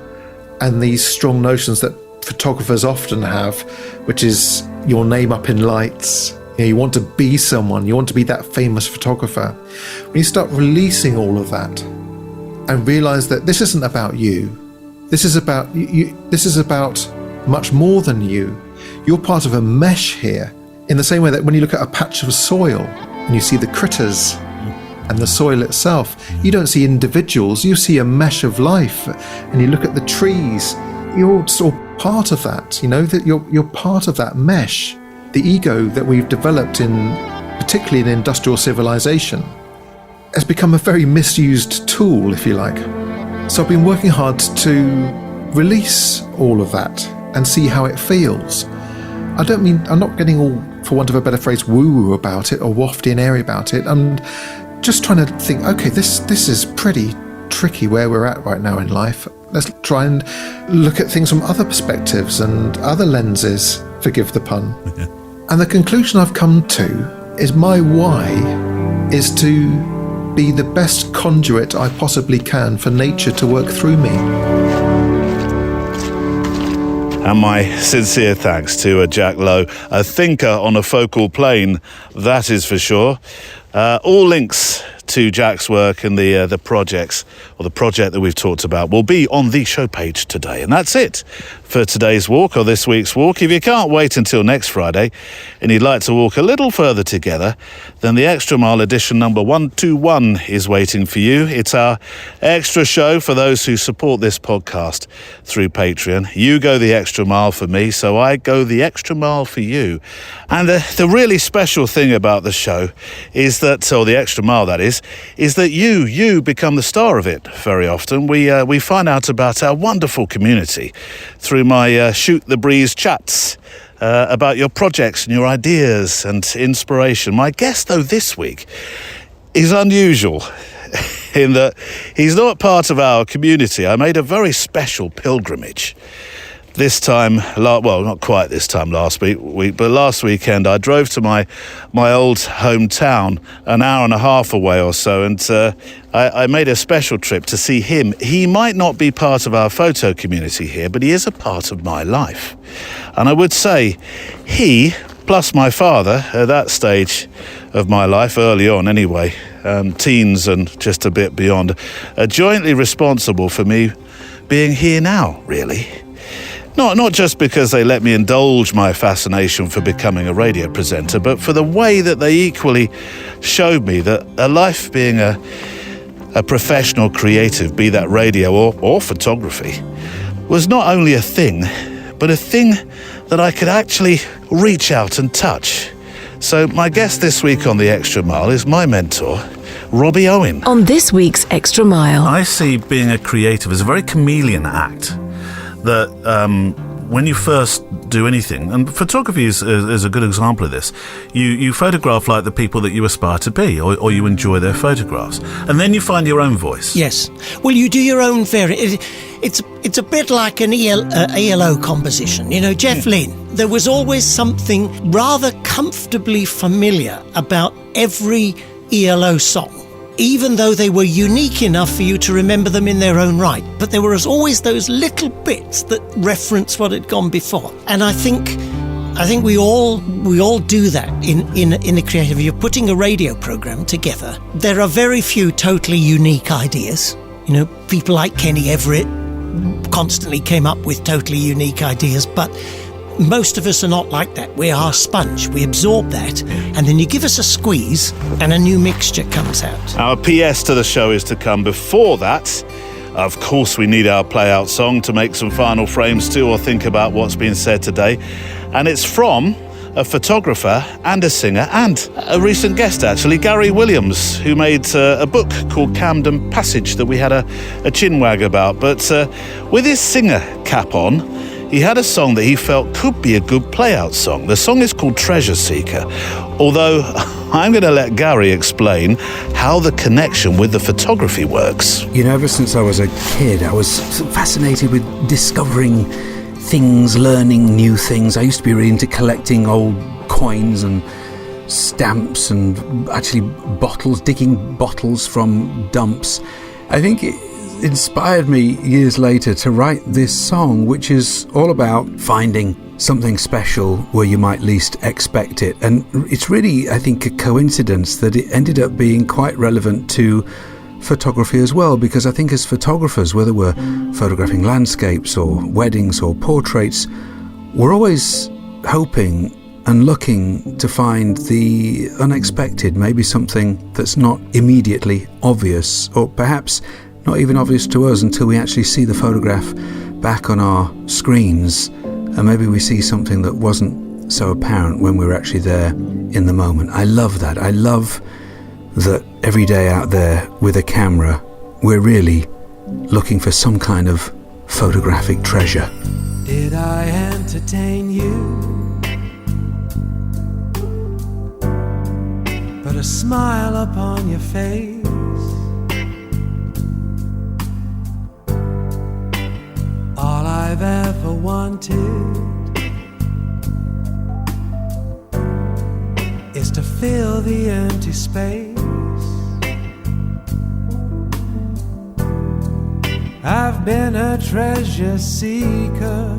and these strong notions that photographers often have, which is your name up in lights. You want to be someone, you want to be that famous photographer. When you start releasing all of that and realize that this isn't about you, this is about you, this is about much more than you. You're part of a mesh here, in the same way that when you look at a patch of soil and you see the critters and the soil itself, you don't see individuals, you see a mesh of life. And you look at the trees, you're sort of part of that, that you're part of that mesh. The ego that we've developed particularly in industrial civilization, has become a very misused tool, if you like. So I've been working hard to release all of that and see how it feels. I'm not getting all, for want of a better phrase, woo-woo about it or wafty and airy about it. I'm just trying to think, okay, this is pretty tricky where we're at right now in life. Let's try and look at things from other perspectives and other lenses, forgive the pun. And the conclusion I've come to is my why is to be the best conduit I possibly can for nature to work through me. And my sincere thanks to Jack Lowe, a thinker on a focal plane, that is for sure. All links to Jack's work and the projects, or the project that we've talked about, will be on the show page today. And that's it for today's walk, or this week's walk. If you can't wait until next Friday and you'd like to walk a little further together, then the Extra Mile edition number 121 is waiting for you. It's our extra show for those who support this podcast through Patreon. You go the extra mile for me, so I go the extra mile for you. And the really special thing about the show is that, or the extra mile that is that you become the star of it very often. We find out about our wonderful community through my Shoot the Breeze chats about your projects and your ideas and inspiration. My guest, though, this week is unusual in that he's not part of our community. I made a very special pilgrimage. This time, well, not quite this time last week, but last weekend I drove to my old hometown, an hour and a half away or so, and I made a special trip to see him. He might not be part of our photo community here, but he is a part of my life. And I would say he, plus my father, at that stage of my life, early on anyway, teens and just a bit beyond, are jointly responsible for me being here now, really. Not just because they let me indulge my fascination for becoming a radio presenter, but for the way that they equally showed me that a life being a professional creative, be that radio or photography, was not only a thing, but a thing that I could actually reach out and touch. So my guest this week on The Extra Mile is my mentor, Robbie Owen. On this week's Extra Mile, I see being a creative as a very chameleon act. That when you first do anything, and photography is a good example of this, you photograph like the people that you aspire to be, or you enjoy their photographs, and then you find your own voice. Yes. Well, you do your own it's a bit like an ELO composition. You know, Jeff Lynne, there was always something rather comfortably familiar about every ELO song, even though they were unique enough for you to remember them in their own right. But there were always those little bits that reference what had gone before. And I think we all do that in the creative. You're putting a radio program together. There are very few totally unique ideas. You know, people like Kenny Everett constantly came up with totally unique ideas, but most of us are not like that. We are a sponge. We absorb that, and then you give us a squeeze, and a new mixture comes out. Our PS to the show is to come. Before that, of course, we need our play-out song to make some final frames to, or think about what's been said today. And it's from a photographer and a singer and a recent guest, actually, Gary Williams, who made a book called Camden Passage that we had a chinwag about. But with his singer cap on, he had a song that he felt could be a good play-out song. The song is called Treasure Seeker, although I'm going to let Gary explain how the connection with the photography works. You know, ever since I was a kid, I was fascinated with discovering things, learning new things. I used to be really into collecting old coins and stamps and actually bottles, digging bottles from dumps. I think it inspired me years later to write this song, which is all about finding something special where you might least expect it. And it's really, I think, a coincidence that it ended up being quite relevant to photography as well, because I think as photographers, whether we're photographing landscapes or weddings or portraits, we're always hoping and looking to find the unexpected, maybe something that's not immediately obvious, or perhaps not even obvious to us until we actually see the photograph back on our screens, and maybe we see something that wasn't so apparent when we were actually there in the moment. I love that. I love that every day out there with a camera, we're really looking for some kind of photographic treasure. Did I entertain you? Put a smile upon your face. All I've ever wanted is to fill the empty space. I've been a treasure seeker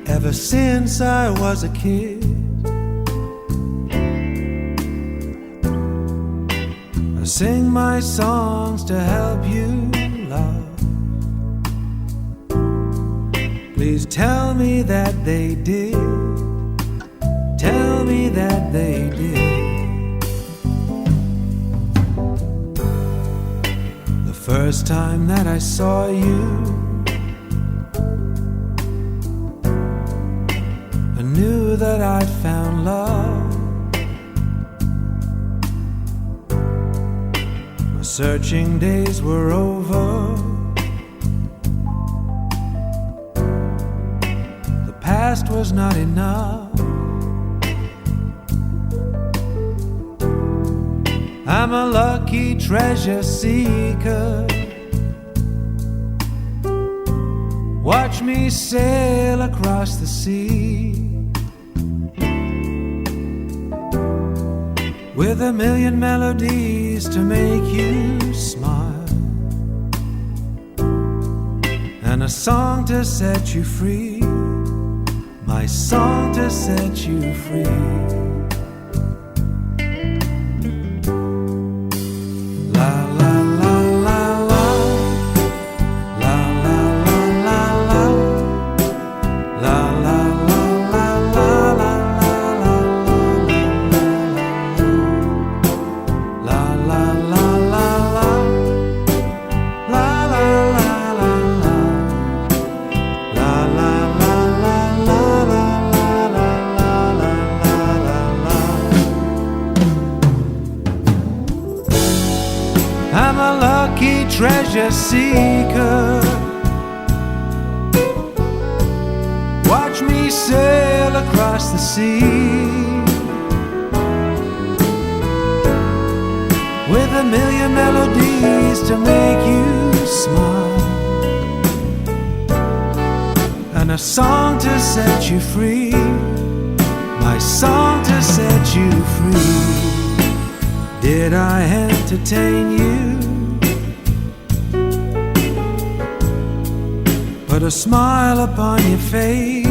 ever since I was a kid. I sing my songs to help you love. Please tell me that they did. Tell me that they did. First time that I saw you, I knew that I'd found love. My searching days were over. The past was not enough. I'm a lucky treasure seeker. Watch me sail across the sea with a million melodies to make you smile, and a song to set you free, my song to set you free. Treasure seeker, watch me sail across the sea with a million melodies to make you smile, and a song to set you free, my song to set you free. Did I entertain you? Put a smile upon your face.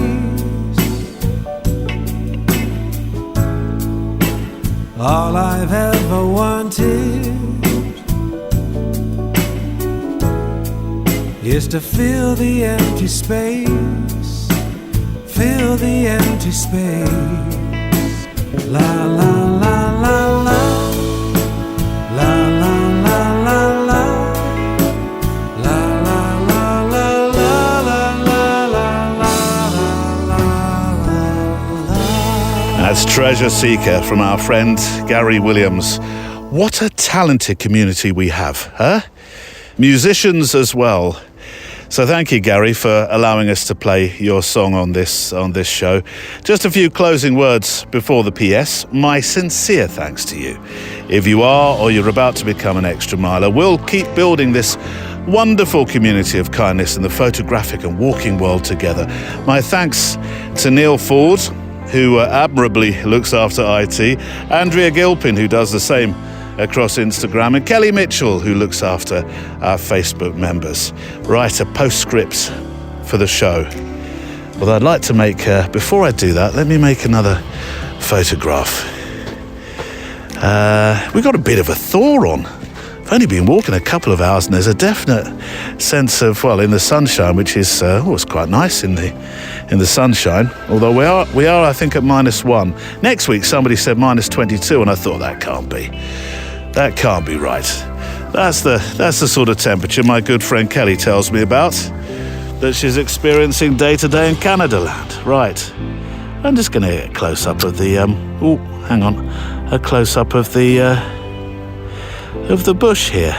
All I've ever wanted is to fill the empty space. Fill the empty space. La la la la la. La la la la la. That's Treasure Seeker from our friend Gary Williams. What a talented community we have, huh? Musicians as well. So thank you, Gary, for allowing us to play your song on this show. Just a few closing words before the PS. My sincere thanks to you. If you are or you're about to become an extra miler, we'll keep building this wonderful community of kindness in the photographic and walking world together. My thanks to Neil Ford, who admirably looks after IT, Andrea Gilpin, who does the same across Instagram, and Kelly Mitchell, who looks after our Facebook members. Write a postscript for the show. Well, I'd like to make, before I do that, let me make another photograph. We got a bit of a thaw on. I've only been walking a couple of hours, and there's a definite sense of, well, in the sunshine, which is it's quite nice in the sunshine. Although we are, I think, at -1. Next week, somebody said -22, and I thought that can't be right. That's the sort of temperature my good friend Kelly tells me about that she's experiencing day to day in Canada land. Right. I'm just going to get a close up of the. A close up of of the bush here.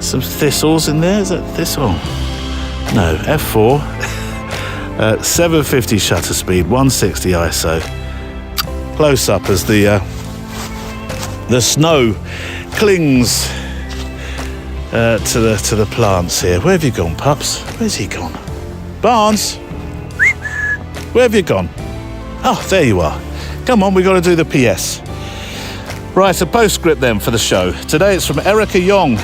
Some thistles in there. Is that thistle? No, f4. 750 shutter speed, 160 ISO. Close up as the snow clings to the plants here. Where have you gone, pups? Where's he gone? Barnes, where have you gone? Oh, there you are. Come on, we've got to do the PS. Right, a postscript then for the show. Today it's from Erica Yong,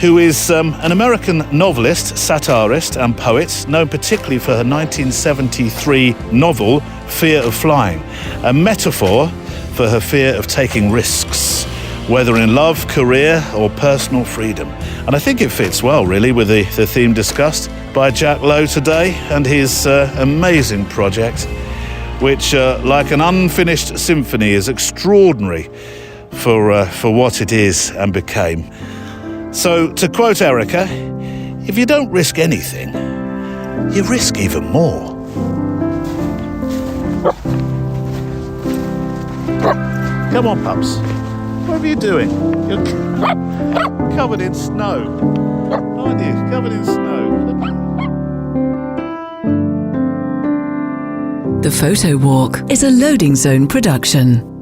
who is an American novelist, satirist and poet, known particularly for her 1973 novel, Fear of Flying, a metaphor for her fear of taking risks, whether in love, career or personal freedom. And I think it fits well, really, with the theme discussed by Jack Lowe today and his amazing project, which, like an unfinished symphony, is extraordinary for what it is and became. So, to quote Erica, if you don't risk anything, you risk even more. Come on, pups. What are you doing? You're covered in snow. Aren't you? Covered in snow. The Photo Walk is a Loading Zone production.